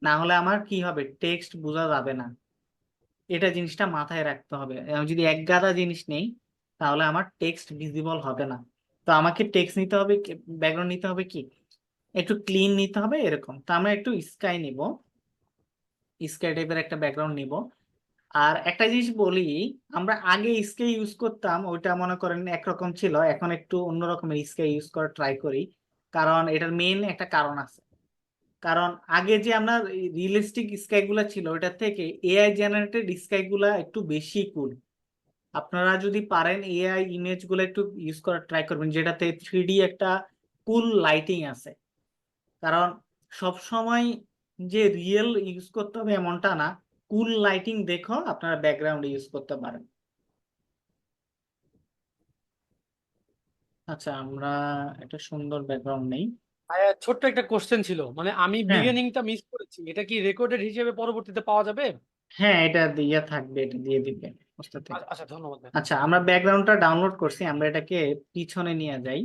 না হলে আমার কি হবে, টেক্সট বোঝা যাবে না। এটা জিনিসটা মাথায় রাখতে হবে। আমি যদি এক গাদা জিনিস নেই তাহলে আমার টেক্সট ভিজিবল হবে না। তো আমাকে টেক্সট নিতে হবে, ব্যাকগ্রাউন্ড নিতে হবে কি একটু ক্লিন নিতে হবে এরকম। তো আমরা একটু স্কাই নিব, স্কাই টাইপের একটা ব্যাকগ্রাউন্ড নিব। আর একটা জিনিস বলি, আমরা আগে স্কেচ ইউজ করতাম, ওইটা মনে করেন একরকম ছিল, এখন একটু অন্য রকমের স্কেচ ইউজ করার ট্রাই করি। কারণ এটার মেইন একটা কারণ আছে। কারণ আগে যে আমরা রিয়েলিস্টিক স্কাই গুলা ছিল, ওটার থেকে এআই জেনারেটেড স্কাই গুলা একটু বেশি কুল। আপনারা যদি পারেন এআই ইমেজ গুলো একটু ইউজ করার ট্রাই করবেন, যেটাতে 3D একটা কুল লাইটিং আছে। কারণ সব সময় যে রিয়েল ইউজ করতে হবে এমনটা না, কুল লাইটিং দেখো আপনারা ব্যাকগ্রাউন্ড ইউজ করতে পারেন। আচ্ছা, আমরা একটা সুন্দর ব্যাকগ্রাউন্ড নেই। ছোট্ট একটা কোশ্চেন ছিল, মানে আমি হ্যাঁ বিগিনিংটা মিস করেছি, এটা কি রেকর্ডেড হিসেবে পরবর্তীতে পাওয়া যাবে? হ্যাঁ, এটা দিয়ে থাকবে, এটা দিয়ে দিবে বুঝতে থেকে। আচ্ছা, ধন্যবাদ ভাই। আচ্ছা, আমরা ব্যাকগ্রাউন্ডটা ডাউনলোড করছি, আমরা এটাকে পিছনে নিয়ে যাই,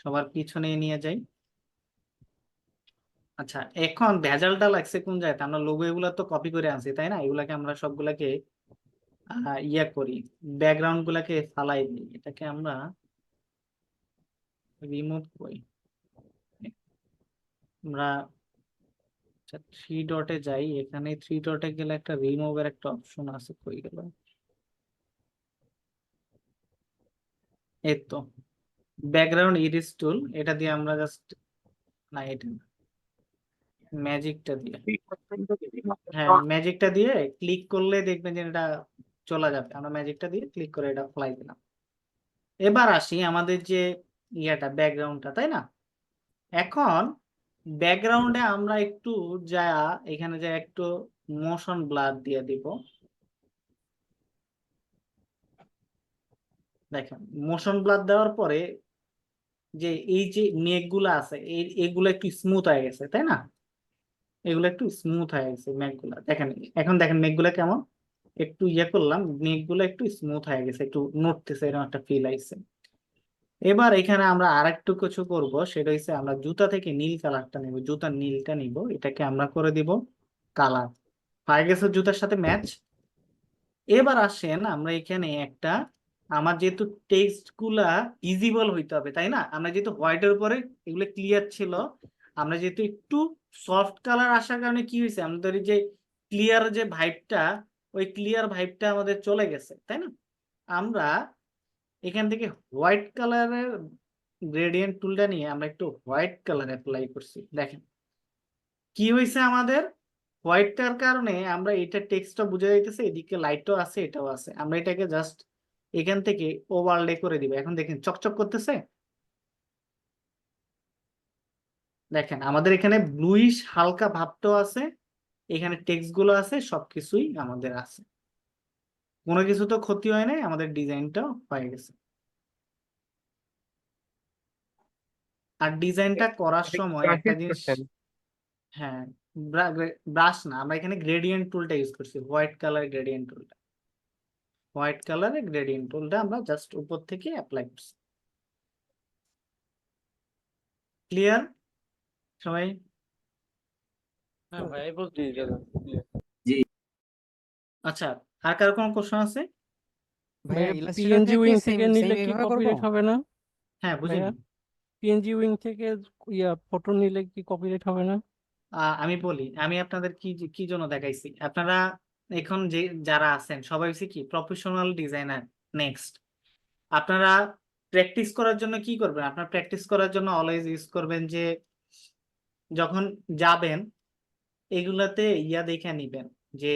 সবার পিছনে নিয়ে যাই। আচ্ছা, এখন ভেজালটা লাগছে কোন জায়গায়? আমরা লোগো এগুলো তো কপি করে আনছি, তাই না? এগুলাকে আমরা সবগুলাকে ইয়া করি, ব্যাকগ্রাউন্ড গুলাকে ফালাই দিই, এটাকে আমরা রিমুভ করি। আমরা থ্রি ডটে যাই, এখানে থ্রি ডটে গেলে একটা রিমুভের একটা অপশন আছে, কই গেল? এই তো ব্যাকগ্রাউন্ড ইরেজ টুল, এটা দিয়ে আমরা জাস্ট, না এটা ম্যাজিকটা দিয়ে, হ্যাঁ ম্যাজিকটা দিয়ে ক্লিক করলে দেখবেন যে এটা চলে যাবে। আমরা ম্যাজিকটা দিয়ে ক্লিক করে এটা ফ্লাই দিলাম। এবার আসি আমাদের যে ইয়াটা ব্যাকগ্রাউন্ডটা, তাই না? এখন ব্যাকগ্রাউন্ডে আমরা একটু যা, এখানে যা একটু মোশন ব্লার দিয়ে দিব। দেখেন মোশন ব্লার দেওয়ার পরে যে এই যে মেঘগুলো আছে এগুলো একটু স্মুথ হয়ে গেছে, তাই না? এগুলো একটু স্মুথ হয়ে গেছে মেঘগুলা, দেখেন। এখন দেখেন মেঘগুলা কেমন, একটু ইয়ে করলাম, মেঘগুলো একটু স্মুথ হয়ে গেছে, একটু নড়তেছে, এরকম একটা ফিল আইছে। এবার এখানে আমরা আরেকটু কিছু করব, সেটা হচ্ছে আমরা জুতা থেকে নীল কালারটা নিব, জুতার নীলটা নিব, এটাকে আমরা করে দিব কালার। হয়ে গেছে জুতার সাথে ম্যাচ। এবার আসেন আমরা এখানে একটা, আমার যেহেতু টেক্সট গুলা ভিজিবল হইতে হবে, তাই না? আমরা যেহেতু হোয়াইটের উপরে এগুলো ক্লিয়ার ছিল, আমরা যেহেতু একটু সফট কালার আসার কারণে কি হয়েছে, আমাদের এই যে ক্লিয়ার যে ভাইবটা, ওই ক্লিয়ার ভাইবটা আমাদের চলে গেছে, তাই না? আমরা এখান থেকে হোয়াইট কালারের গ্রেডিয়েন্ট টুলটা নিয়ে আমরা একটু হোয়াইট কালার অ্যাপ্লাই করছি। দেখেন কি হয়েছে আমাদের, হোয়াইটটার কারণে আমরা এটা টেক্সটটা বুঝে যাইতেছে, এদিকে লাইটও আছে, এটাও আছে। আমরা এটাকে জাস্ট এখান থেকে ওভারলে করে দিব। এখন দেখেন চকচক করতেছে। দেখেন আমাদের এখানে ব্লুইশ হালকা ভাবটাও আছে, এখানে টেক্সট গুলো আছে, সবকিছুই আমাদের আছে, কোনো কিছু তো ক্ষতি হয় নাই, আমাদের ডিজাইনটাও হয়ে গেছে। আর ডিজাইনটা করার এটা কি সময় একটা গ্রাফিক্স জিনিস, করছেন? হ্যাঁ, ব্রাশ না, আমরা এখানে গ্রেডিয়েন্ট টুলটা ইউজ করছি, হোয়াইট কালার গ্রেডিয়েন্ট টুলটা। হোয়াইট কালারের গ্রেডিয়েন্ট টুলটা আমরা জাস্ট উপর থেকে অ্যাপ্লাই করছি। ক্লিয়ার সবাই? হ্যাঁ ভাই, এই বলতে জি দাদা আচ্ছা, আর কারো কোনো কোশ্চেন আছে? ভাইয়া ইলাস্ট্রেটর পিএনজি থেকে উইং সেম থেকে সেম নিলে কি এইভাবে করবো? কপিরাইট হবে না হ্যাঁ, বুঝিনি। ভাইয়া? পিএনজি উইং থেকে ফটো নিলে কি কপিরাইট হবে না? আমি বলি, আমি আপনাদের কি জন্য দেখাইছি। আপনারা এখন যে যারা আছেন সবাই হচ্ছে কি প্রফেশনাল ডিজাইনার। নেক্সট আপনারা প্র্যাকটিস করার জন্য কি করবেন? আপনার প্র্যাকটিস করার জন্য অলওয়েজ ইউজ করবেন যে যখন যাবেন এগুলাতে ইয়া দেখে নিবেন, যে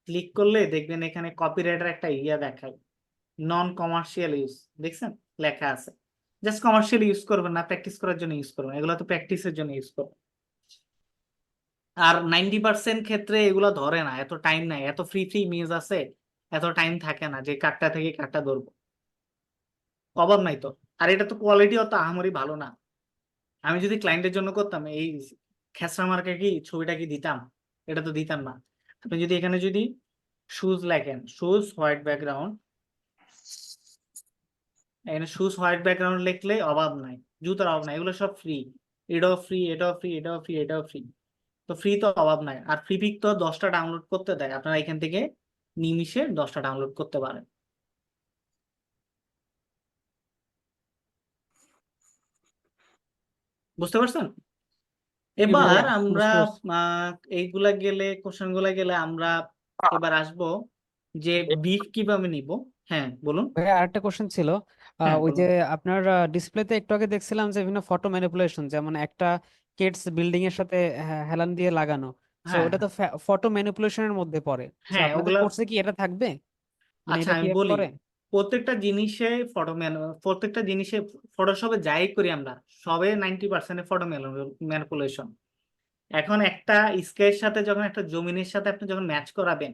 ক্লিক করলে দেখবেন এখানে কপিরাইটের একটা ইয়া দেখায়, নন কমার্শিয়াল ইউজ, দেখছেন লেখা আছে। জাস্ট কমার্শিয়াল ইউজ করবেন না, প্র্যাকটিস করার জন্য ইউজ করবেন, এগুলো তো প্র্যাকটিসের জন্য ইউজ করবেন। আর 90% ক্ষেত্রে এগুলো ধরে না, এত টাইম নাই, এত ফ্রি ইমেজ আছে, এত টাইম থাকে না যে কাটটা থেকে কাটটা ধরবো, অভাব নাই তো। আর এটা তো কোয়ালিটি অত আহামরি ভালো না। আমি যদি ক্লায়েন্টের জন্য করতাম এই খেসরা মার্কে কি ছবিটা কি দিতাম? এটা তো দিতাম না। আপনি যদি এখানে যদি শুজ লেখেন, শুজ হোয়াইট ব্যাকগ্রাউন্ড, এখানে শুজ হোয়াইট ব্যাকগ্রাউন্ড লিখলে অভাব নাই, জুতার অভাব নাই, এগুলো সব ফ্রি। এটাও ফ্রি, এটাও ফ্রি, এটাও ফ্রি, এটাও ফ্রি। তো ফ্রি তো অভাব নাই। আর ফ্রি পিক তো 10টা ডাউনলোড করতে দেয়, আপনারা এখান থেকে নিমিষে 10টা ডাউনলোড করতে পারেন। বুঝতে পারছেন? জি এবার ভাইয়া, আমরা বুঝতে পারছি। এইগুলা গেলে, কোশ্চেন গুলা গেলে আমরা এবার আসবো যে বিফ কিভাবে নিব। হ্যাঁ বলুন। ভাইয়া আরেকটা কোশ্চেন ছিল। হ্যাঁ ওই যে বলুন। আপনার ডিসপ্লেতে একটু আগে দেখছিলাম যে বিভিন্ন ফটো ম্যানিপুলেশন, যেমন একটা কেটস বিল্ডিং এর সাথে হেলান দিয়ে লাগানো, সো হ্যাঁ ওটা তো ফটো ম্যানিপুলেশনের মধ্যে পড়ে। সো হ্যাঁ, আপনাদের ওগুলা কোর্সে কি এটা থাকবে? মানে আচ্ছা এটা কি আমি অ্যাড বলি, করে? প্রত্যেকটা জিনিসে ফটোশপে যাই করি আমরা, সবে 90% ফটো ম্যানিপুলেশন। এখন একটা স্কেচের সাথে যখন একটা জমিনের সাথে আপনি যখন ম্যাচ করাবেন,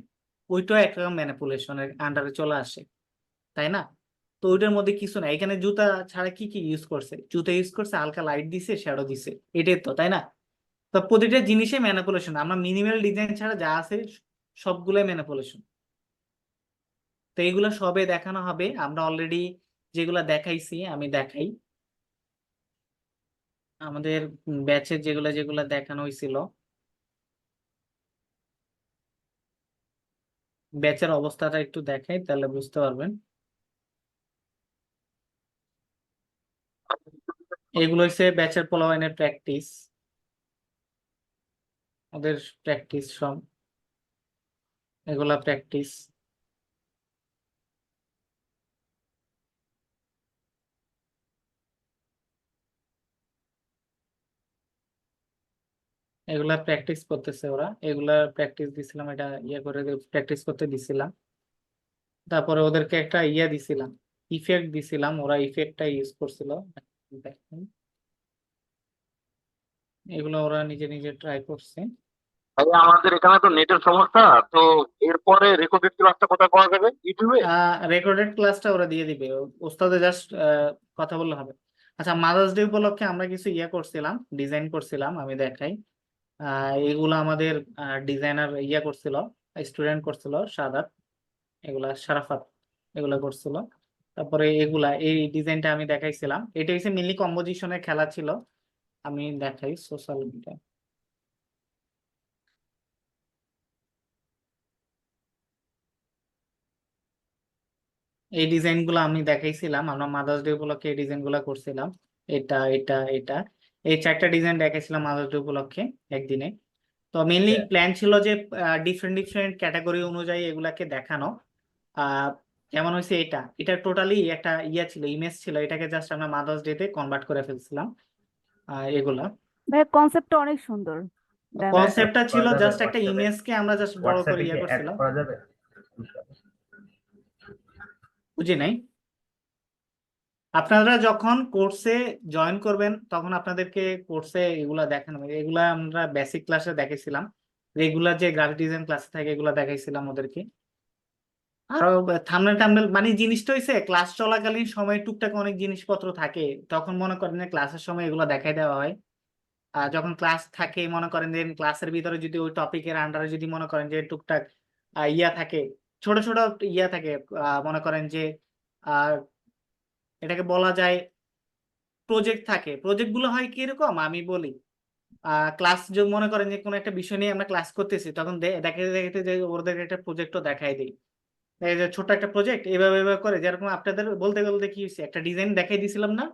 ওইটাও একটা ম্যানিপুলেশনের আন্ডারে চলে আসে, তাই না? তো ওইটার মধ্যে কিছু না। এখানে জুতা ছাড়া কি ইউজ করছে? জুতা ইউজ করছে, হালকা লাইট দিছে, শ্যাডো দিছে, এটাই তো, তাই না? তো প্রতিটা জিনিসে ম্যানিপুলেশন। আমরা মিনিমাল ডিজাইন ছাড়া যা আছে সবগুলোই ম্যানিপুলেশন। তো এইগুলো সবে দেখানো হবে, আমরা অলরেডি যেগুলা দেখাইছি আমি দেখাই। আমাদের ব্যাচের যেগুলা যেগুলা দেখানো হয়েছিল, ব্যাচের অবস্থাটা একটু দেখাই, তাহলে বুঝতে পারবেন। এগুলো হচ্ছে ব্যাচের পোলাপাইনের প্র্যাকটিস, ওদের প্র্যাকটিস সব, এগুলা প্র্যাকটিস। এগুলা প্র্যাকটিস করতেছে ওরা, এগুলা প্র্যাকটিস দিছিলাম, এটা ইয়ে করে প্র্যাকটিস করতে দিছিলাম। তারপরে ওদেরকে একটা ইয়ে দিছিলাম, ইফেক্ট দিছিলাম, ওরা ইফেক্টটা ইউজ করছিল। দেখেন, এগুলো ওরা নিজে নিজে ট্রাই করছে। ভাই আমাদের এখানে তো নেটের সমস্যা, তো এরপরে রেকর্ডেড ক্লাসটা কোথায় পাওয়া যাবে? ইউটিউবে? রেকর্ডেড ক্লাসটা ওরা দিয়ে দিবে, ওস্তাদে জাস্ট কথা বললে হবে। আচ্ছা, মাদার্স ডে উপলক্ষে আমরা কিছু ইয়ে করছিলাম, ডিজাইন করছিলাম, আমি দেখাই। এগুলো আমাদের ডিজাইনার ইয়ে করছিল, স্টুডেন্ট করছিল, সাদাত, এগুলা সারাফাত, এগুলা করছিল। তারপরে এই ডিজাইনটা আমি দেখাইছিলাম, এটা হচ্ছে মেনলি কম্পোজিশনের খেলা ছিল। আমি দেখাই সোশ্যাল মিডিয়া, এই ডিজাইন গুলো আমি দেখাইছিলাম, আমরা মাদার্স ডে উপলক্ষে এই ডিজাইন গুলা করছিলাম। এটা এটা এটা এই 4টা ডিজাইন দেখাইছিলাম মাদার্স ডে উপলক্ষে একদিনে। তো মেনলি প্ল্যান ছিল যে ডিফারেন্ট ডিফারেন্ট ক্যাটাগরি অনুযায়ী এগুলাকে দেখানো। আহ যেমন হয়েছে এটা টোটালি একটা ইয়া ছিল, ইমেজ ছিল, এটাকে জাস্ট আমরা মাদার্স ডে তে কনভার্ট করে ফেলছিলাম। এগুলা ভাই কনসেপ্টটা অনেক সুন্দর, ডায়মন্ড। কনসেপ্টটা ছিল জাস্ট একটা ইমেজকে আমরা জাস্ট বড় করে ইয়া করছিলাম। বুঝি নাই। আপনারা যখন কোর্সে জয়েন করবেন তখন আপনাদেরকে কোর্সে এগুলা দেখানো হবে, এগুলা আমরা বেসিক ক্লাসে দেখেছিলাম, রেগুলার যে গ্রাফিক ডিজাইন ক্লাসে থাকে এগুলা দেখাইছিলাম ওদেরকে। আরো থাম্বনেল টাম্বনেল মানে জিনিসটা হইছে ক্লাস চলাকালীন সময় টুকটাক অনেক জিনিসপত্র থাকে, তখন মনে করেন যে ক্লাসের সময় এগুলো দেখাই দেওয়া হয়। যখন ক্লাস থাকে মনে করেন যে ক্লাসের ভিতরে যদি ওই টপিকের আন্ডারে যদি মনে করেন যে টুকটাক ইয়া থাকে, ছোট ছোট ইয়া থাকে, মনে করেন যে আহ এটাকে বলা যায় প্রজেক্ট থাকে। প্রজেক্ট গুলো হয় কিরকম আমি বলি, ক্লাস যদি মনে করেন যে কোনো একটা বিষয় নিয়ে আমরা ক্লাস করতেছি, তখন দেখে দেখতে যে ওদের একটা প্রজেক্টও দেখাই দিই, এই যে ছোট একটা প্রজেক্ট এভাবে এভাবে করে, যেরকম আপনাদের বলতে বলতে কি হয়েছে একটা ডিজাইন দেখাই দিছিলাম না।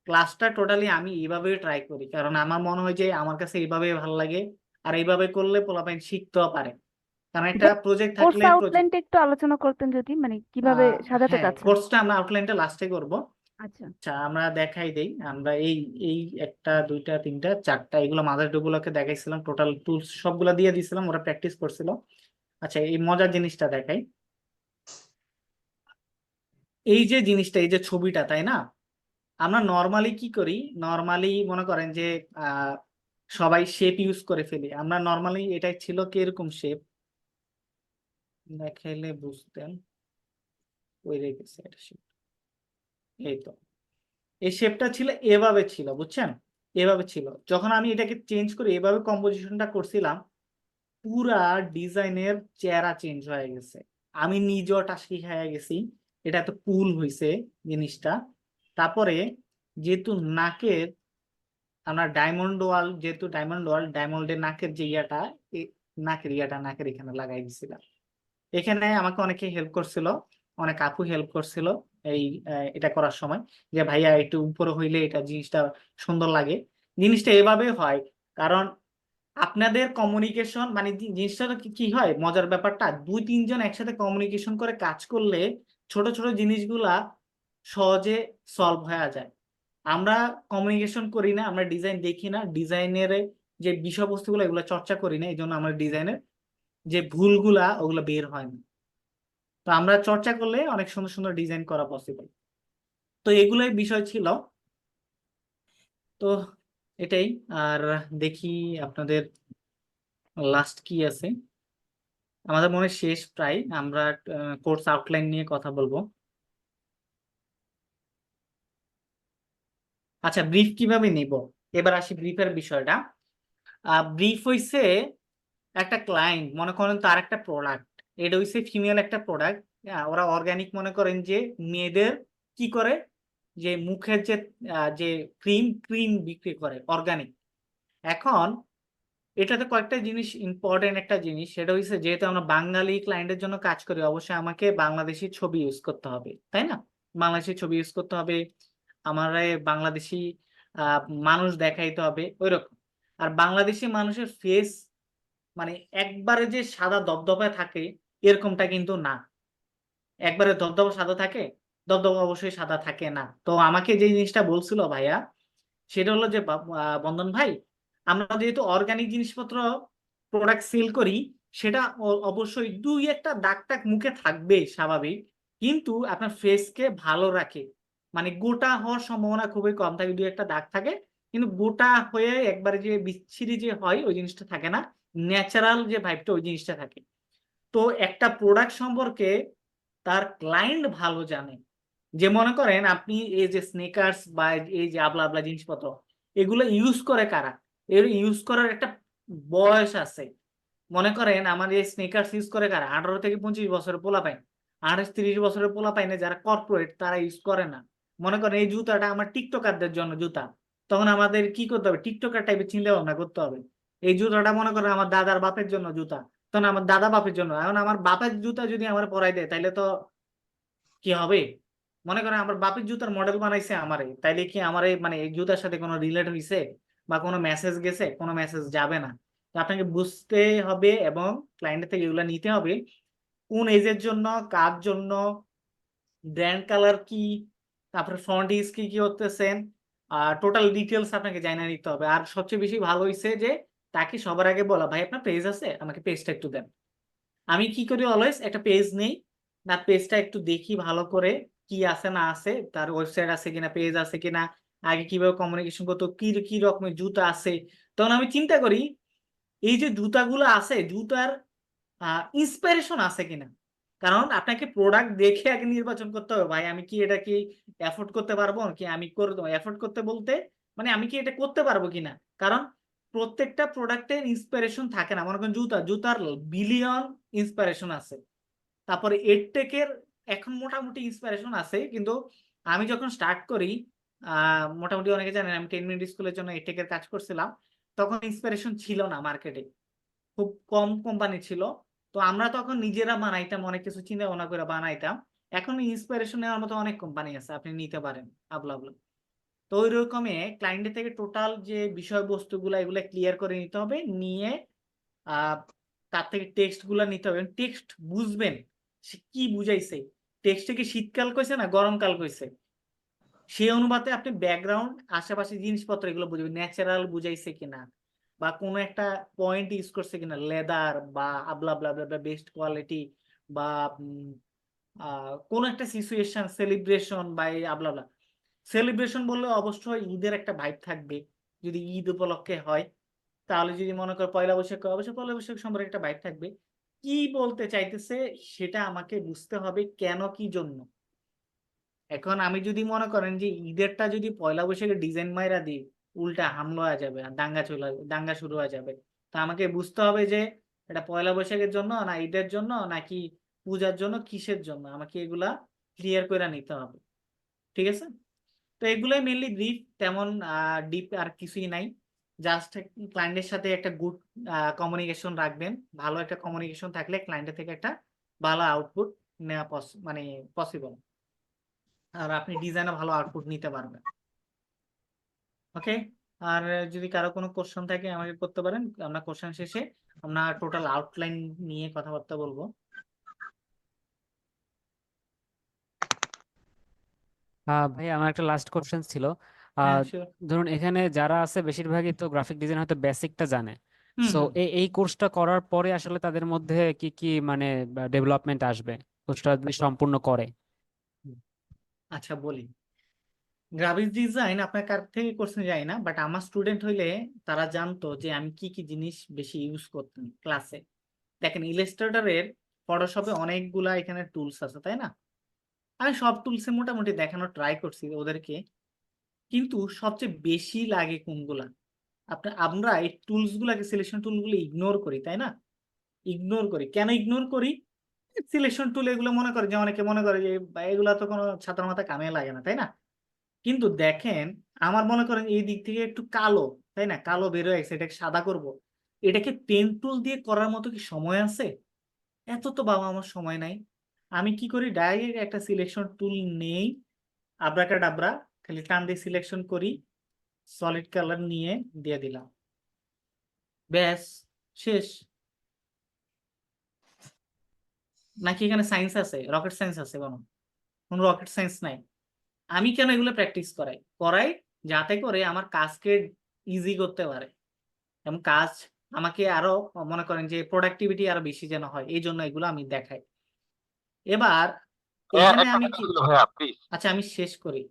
ক্লাসটা টোটালি আমি এইভাবে ট্রাই করি, কারণ আমার মনে হয় যে আমার কাছে এইভাবে ভালো লাগে, আর এইভাবে করলে পোলাপাইন শিখতেও পারে। কারণ একটা প্রজেক্ট কোর্স থাকলে আউটলাইনটা একটু আলোচনা করতেন যদি, মানে কিভাবে সাজাতে হ্যাঁ, চাচ্ছেন। কোর্সটা আমরা আউটলাইনটা লাস্টে করব। আচ্ছা। আচ্ছা, আমরা দেখাই দেই। আমরা এই এই একটা দুইটা তিনটা চারটা এগুলো মাদার গুলোকে দেখাইছিলাম, টোটাল টুলস সবগুলা দিয়ে দিছিলাম, ওরা প্র্যাকটিস করছিল। আচ্ছা, এই মজার জিনিসটা দেখাই। এই যে জিনিসটা, এই যে ছবিটা, তাই না? আমরা নর্মালি কি করি, নর্মালি মনে করেন যে আহ সবাই শেপ ইউজ করে ফেলি। আমরা নর্মালি এটাই ছিল কিরকম শেপ দেখাইলে বুঝতেন, ওই রেখেছে এটা shape। এই তো এই শেপটা ছিল, এভাবে ছিল, বুঝছেন? এভাবে ছিল। যখন আমি এটাকে চেঞ্জ করে এভাবে কম্পোজিশনটা করছিলাম, পুরা ডিজাইনের চেহারা চেঞ্জ হয়ে গেছে। আমি নিজেও টাসকি খেয়ে গেছি, এটা তো কুল হয়েছে জিনিসটা। তারপরে যেহেতু নাকের আমরা ডায়মন্ড ওয়াল, যেহেতু ডায়মন্ডের নাকের যে ইয়াটা, নাকের এখানে লাগাই দিছিলাম। এখানে আমাকে অনেকে হেল্প করছিল, অনেক আপু হেল্প করছিল এই এটা করার সময়, যে ভাইয়া একটু উপরে হইলে এটা জিনিসটা সুন্দর লাগে। জিনিসটা এভাবে হয় কারণ আপনাদের কমিউনিকেশন, মানে জিনিসটা কি হয়, মজার ব্যাপারটা দুই তিনজন একসাথে কমিউনিকেশন করে কাজ করলে ছোট ছোট জিনিসগুলা সহজে সলভ হয়ে যায়। আমরা কমিউনিকেশন করি না, আমরা ডিজাইন দেখি না, ডিজাইনের যে বিষয়বস্তুগুলো এগুলো চর্চা করি না, এই জন্য আমরা ডিজাইনের যে ভুলগুলা ওগুলো বের হয় না। তো আমরা চর্চা করলে অনেক সুন্দর সুন্দর ডিজাইন করা পসিবল। তো এগুলোই বিষয় ছিল। তো এটাই। আর দেখি আপনাদের লাস্ট কি আছে। আমাদের মনে হয় শেষ প্রায়, আমরা কোর্স আউটলাইন নিয়ে কথা বলবো। আচ্ছা, ব্রিফ কিভাবে নিব, এবার আসি ব্রিফের বিষয়টা। ব্রিফ হইছে একটা ক্লায়েন্ট, মনে করেন তার একটা প্রোডাক্ট, এটা হইছে ফিমেল একটা প্রোডাক্ট। ওরা অর্গানিক মনে করেন যে মেয়েদের কি করে, যে মুখের যে ক্রিম ক্রিম বিক্রি করে অর্গানিক। এখন এটাতে কয়েকটা জিনিস ইম্পর্টেন্ট, একটা জিনিস সেটা হচ্ছে যেহেতু আমরা বাঙালি ক্লায়েন্টের জন্য কাজ করি, অবশ্যই আমাকে বাংলাদেশি ছবি ইউজ করতে হবে, তাই না? বাংলাদেশি ছবি ইউজ করতে হবে, আমার বাংলাদেশি মানুষ দেখাইতে হবে ওইরকম। আর বাংলাদেশি মানুষের ফেস মানে একবারে যে সাদা দবদবে থাকে এরকমটা কিন্তু না। একবারে দবদবা সাদা থাকে, দবদবা অবশ্যই সাদা থাকে না। তো আমাকে যে জিনিসটা বলছিল ভাইয়া, সেটা হলো যে বন্ধন ভাই, আমরা যেহেতু অর্গানিক জিনিসপত্র প্রোডাক্ট সেল করি, সেটা অবশ্যই দুই একটা দাগ টাগ মুখে থাকবে স্বাভাবিক, কিন্তু আপনার ফেসকে ভালো রাখে, মানে গোটা হওয়ার সম্ভাবনা খুবই কম থাকে, দুই একটা দাগ থাকে, কিন্তু গোটা হয়ে একবারে যে বিচ্ছিরি যে হয় ওই জিনিসটা থাকে না, ন্যাচারাল যে ভাইবটা ওই জিনিসটা থাকে। তো একটা প্রোডাক্ট সম্পর্কে তার ক্লায়েন্ট ভালো জানে, যে মনে করেন আপনি এই যে স্নেকার্স বা এই যে আবলা আবলা জিনিসপত্র এগুলো ইউজ করে কারা, এর ইউজ করার একটা বয়স আছে। মনে করেন আমার এই স্নেকার্স ইউজ করে কারা, 18 থেকে 25 বছরের পোলাপাইন, 28-30 বছরের পোলাপাইনে যারা কর্পোরেট তারা ইউজ করে না। মনে করেন এই জুতাটা আমার টিকটকারদের জন্য জুতা, তখন আমাদের কি করতে হবে, টিকটকার টাইপের চিন্তা ভাবনা করতে হবে। এই জুতাটা মনে করেন আমার দাদার বাপের জন্য জুতা, তখন আমার দাদা বাপের জন্য। এখন আমার বাপের জুতা যদি আমার পরাই দেয় তাইলে তো কি হবে? মনে করেন আমার বাপের জুতার মডেল বানাইছে আমারে, তাইলে কি আমারে মানে এই জুতার সাথে কোনো রিলেট হইছে বা কোনো মেসেজ গেছে? কোনো মেসেজ যাবে না। তো আপনাকে বুঝতে হবে এবং ক্লায়েন্টের থেকে এগুলো নিতে হবে, কোন এজের জন্য, কার জন্য, ব্র্যান্ড কালার কি, তারপরে ফ্রন্ট ইজ কি কি করতেছেন, আর টোটাল ডিটেলস আপনাকে জানিয়ে নিতে হবে। আর সবচেয়ে বেশি ভালো হইছে যে তাকে সবার আগে বলা, ভাই আপনার পেজ আছে, আমাকে পেজটা একটু দেন। আমি কি করি, অলওয়েজ একটা পেজ নেই, না পেজটা একটু দেখি ভালো করে কি আছে না আছে, তার ওয়েবসাইট আছে কিনা, পেজ আছে কিনা, আগে কিভাবে কমিউনিকেশন করতো, কি কি রকমের জুতা আছে। তখন আমি চিন্তা করি এই যে জুতাগুলো আছে, জুতার ইন্সপিরেশন আছে কিনা। কারণ আপনাকে প্রোডাক্ট দেখে আগে নির্বাচন করতে হবে, ভাই আমি কি এটা কি অ্যাফোর্ড করতে পারবো, কি আমি করে দেবো। অ্যাফোর্ড করতে বলতে মানে আমি কি এটা করতে পারবো কিনা, কারণ প্রত্যেকটা প্রোডাক্টের ইন্সপিরেশন থাকে না। মনে করেন জুতার বিলিয়ন ইন্সপিরেশন আছে, তারপরে এডটেকের এখন মোটামুটি ইন্সপিরেশন আছে, কিন্তু আমি যখন স্টার্ট করি মোটামুটি অনেকে জানেন আমি 10 মিনিট স্কুলের জন্য এডটেকের কাজ করছিলাম, তখন ইন্সপিরেশন ছিল না মার্কেটে, খুব কম কোম্পানি ছিল। তো আমরা তখন নিজেরা বানাইতাম, অনেক কিছু চিন্তা ভাবনা করে বানাইতাম। এখন ইন্সপিরেশন নেওয়ার মতো অনেক কোম্পানি আছে, আপনি নিতে পারেন আবলা আবলা। তো ওই রকমই ক্লায়েন্টের থেকে টোটাল যে বিষয়বস্তুগুলো এগুলো ক্লিয়ার করে নিতে হবে, নিয়ে তার থেকে টেক্সট গুলা নিতে হবে, টেক্সট বুঝবেন সে কি বুঝাইছে, টেক্সটে কি শীতকাল কইছে না গরমকাল কইছে, সেই অনুপাতে আপনি ব্যাকগ্রাউন্ড আশেপাশে জিনিসপত্র এগুলো বুঝবেন, ন্যাচারাল বুঝাইছে কিনা, বা কোনো একটা পয়েন্ট ইউজ করছে কিনা, লেদার বা আবলা আবলা বেস্ট কোয়ালিটি, বা কোনো একটা সিচুয়েশন সেলিব্রেশন বা এই আবলা আবলা। সেলিব্রেশন বললে অবশ্যই ঈদের একটা ভাইব থাকবে, যদি ঈদ উপলক্ষে হয়। তাহলে যদি মনে করো পয়লা বৈশাখ, অবশ্যই পয়লা বৈশাখ সম্পর্কে একটা ভাইব থাকবে। কি বলতে চাইতেছে সেটা আমাকে বুঝতে হবে, কেন কি জন্য। এখন আমি যদি মনে করেন যে ঈদেরটা যদি পয়লা বৈশাখে ডিজাইন মাইরা দিই, উল্টা হামলা হয়ে যাবে আর দাঙ্গা শুরু হয়ে যাবে। তো আমাকে বুঝতে হবে যে এটা পয়লা বৈশাখের জন্য না ঈদের জন্য নাকি পূজার জন্য, কিসের জন্য, আমাকে এগুলা ক্লিয়ার করে নিতে হবে। ঠিক আছে, তো এগুলোই মেনলি ব্রিফ, তেমন ডিপ আর কিছুই নাই। জাস্ট ক্লায়েন্টের সাথে একটা গুড কমিউনিকেশন রাখবেন, ভালো একটা কমিউনিকেশন থাকলে ক্লায়েন্টের থেকে একটা ভালো আউটপুট নেওয়া মানে পসিবল, আর আপনি ডিজাইনে ভালো আউটপুট নিতে পারবেন। ওকে, আর যদি কারো কোনো কোশ্চেন থাকে আমাকে করতে পারেন, আমরা কোশ্চেন শেষে আমরা টোটাল আউটলাইন নিয়ে কথাবার্তা বলবো। ভাই আমার একটা লাস্ট কোশ্চেন ছিল। হ্যাঁ আহ, শিওর। ধরুন এখানে যারা আছে বেশিরভাগই তো গ্রাফিক ডিজাইন হয়তো বেসিকটা জানে। হুম সো হুম এই কোর্সটা করার পরে আসলে তাদের মধ্যে কি কি মানে ডেভেলপমেন্ট আসবে কোর্সটা যদি সম্পূর্ণ করে? হুম। আচ্ছা বলি, গ্রাফিক্স ডিজাইন আপনার কার থেকে করতে যাই না, বাট আমার স্টুডেন্ট হইলে তারা জানতো যে আমি কি কি জিনিস বেশি ইউজ করতাম ক্লাসে। দেখেন ইলাস্ট্রেটরের, ফটোশপে অনেকগুলা এখানে টুলস আছে তাই না, আমি সব টুলসে মোটামুটি দেখানো ট্রাই করছি ওদেরকে, কিন্তু সবচেয়ে বেশি লাগে কোনগুলা। আমরা এই টুলস গুলাকে, সিলেকশন টুল গুলো ইগনোর করি তাই না, ইগনোর করি। কেন ইগনোর করি? সিলেকশন টুল এগুলো মনে করে যে, অনেকে মনে করে যে এগুলা তো কোনো ছাত্র মাথা কামে লাগে না তাই না। কিন্তু দেখেন, আমার মনে করেন এই দিক থেকে একটু কালো তাই না, কালো বের হয়ে গেছে, এটাকে সাদা করব, এটাকে পেন টুল দিয়ে করার মতো কি সময় আছে? এত তো বাবা আমার সময় নাই। আমি কি করি, ডাইরেক্ট একটা সিলেকশন টুল নেই, আব্রাকাডাব্রা, খালি টান দিয়ে সিলেকশন করি, সলিড কালার নিয়ে দিয়ে দিলাম, ব্যাস, শেষ। নাকি এখানে সায়েন্স আছে, রকেট সায়েন্স আছে? কোনো রকেট সায়েন্স নাই। আমি কেন এগুলো প্র্যাকটিস করাই যাতে করে আমার কাজকে ইজি করতে পারে, এবং কাজ আমাকে আরো মনে করেন যে প্রোডাক্টিভিটি আরো বেশি যেন হয়, এই জন্য এগুলো আমি দেখাই। এবার এখানে একটা আমি কথা কি, ছিল ভাইয়া প্লিজ। আচ্ছা আমি শেষ করি।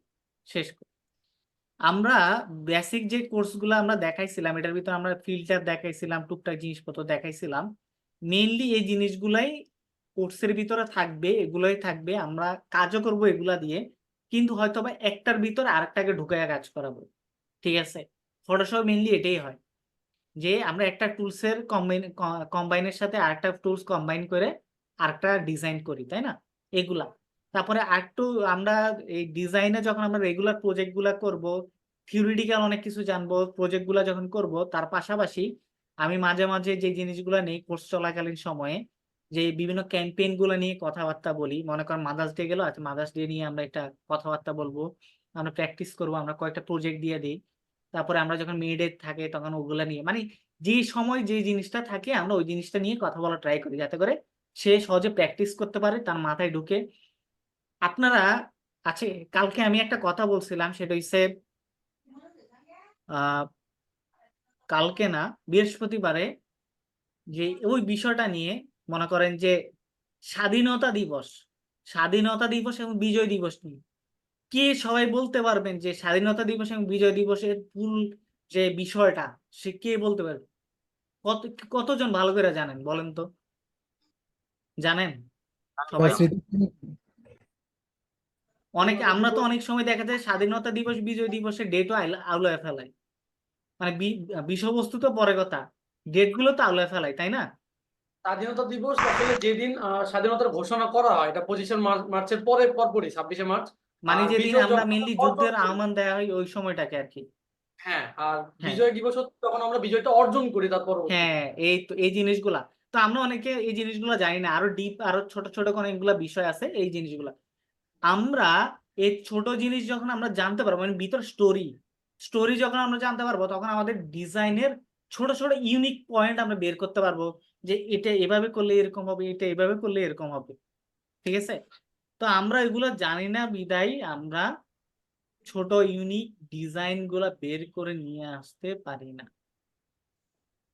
আমরা বেসিক যে কোর্সগুলো আমরা দেখাইছিলাম, এটার ভিতরে আমরা ফিল্টার দেখাইছিলাম, টুকটাক জিনিসপত্র দেখাইছিলাম, মেইনলি এই জিনিসগুলাই কোর্সের ভিতরে থাকবে, এগুলোই থাকবে, আমরা কাজও করব এগুলা দিয়ে, কিন্তু হয়তোবা একটার ভিতরে আরেকটাকে ঢুকাইয়া কাজ করাবো। ঠিক আছে, ফটোশপ মেইনলি এটাই হয় যে আমরা একটা টুলসের কম্বাইনের সাথে আরেকটা টুলস কম্বাইন করে আরেকটা ডিজাইন করি তাই না, এগুলা। তারপরে আরেকটু আমরা এই ডিজাইনে যখন আমরা রেগুলার প্রজেক্ট গুলা করবো, থিওরিটিক্যাল অনেক কিছু জানবো প্রজেক্ট গুলা যখন করব, তার পাশাপাশি আমি মাঝে মাঝে যে জিনিসগুলা নেই কোর্স চলাকালীন সময়ে, যে বিভিন্ন ক্যাম্পেইন গুলো নিয়ে কথাবার্তা বলি, মনে করেন মাদার্স ডে গেল, আচ্ছা মাদার্স ডে নিয়ে আমরা একটা কথাবার্তা বলবো, আমরা প্র্যাকটিস করবো, আমরা কয়েকটা প্রজেক্ট দিয়ে দিই। তারপরে আমরা যখন মেডে থাকে তখন ওগুলা নিয়ে, মানে যে সময় যে জিনিসটা থাকে আমরা ওই জিনিসটা নিয়ে কথা বলা ট্রাই করি, যাতে করে সে সহজে প্র্যাকটিস করতে পারে, তার মাথায় ঢুকে। আপনারা আছে, কালকে আমি একটা কথা বলছিলাম, সেটা হচ্ছে আহ কালকে না, বৃহস্পতিবারে, যে ওই বিষয়টা নিয়ে মনে করেন যে স্বাধীনতা দিবস, স্বাধীনতা দিবস এবং বিজয় দিবস নিয়ে কে সবাই বলতে পারবেন যে স্বাধীনতা দিবস এবং বিজয় দিবসের মূল যে বিষয়টা, সে কে বলতে পারবে? কত কতজন ভালো করে জানেন বলেন তো, জানেন জানি সবাই? ভাইয়া। অনেকে আমরা তো অনেক সময় দেখা যায় স্বাধীনতা দিবস বিজয় দিবসের ডেটও আউলায় ফেলাই, মানে বিষয়বস্তু তো পরে কথা, ডেট গুলো তো আউলায় ফেলাই, তাই না? স্বাধীনতা দিবস আসলে যেদিন স্বাধীনতার ঘোষণা করা হয় এটা 25শে মার্চের পরপরই 26শে মার্চ। মানে আর যেদিন বিজয় আমরা যখন মেনলি যুদ্ধের আহ্বান দেওয়া হয় ওই সময়টাকে আর কি। হ্যাঁ, আর হ্যাঁ বিজয় দিবস হচ্ছে তখন আমরা বিজয়টা অর্জন করি তার পরবর্তী। হ্যাঁ, এই তো এই জিনিসগুলা তো আমরা অনেকে এই জিনিসগুলো জানি না, আরো ডিপ আরো ছোট ছোট অনেকগুলা বিষয় আছে এই জিনিসগুলা। আমরা এই ছোট জিনিস যখন আমরা জানতে পারবো, মানে ভিতর স্টোরি স্টোরি যখন আমরা জানতে পারবো, তখন আমাদের ডিজাইনের ছোট ছোট ইউনিক পয়েন্ট আমরা বের করতে পারবো, যে এটা এভাবে করলে এরকম হবে, এটা এভাবে করলে এরকম হবে। ঠিক আছে, তো আমরা এগুলো জানি না বিদায় আমরা ছোট ইউনিক ডিজাইন গুলা বের করে নিয়ে আসতে পারি না।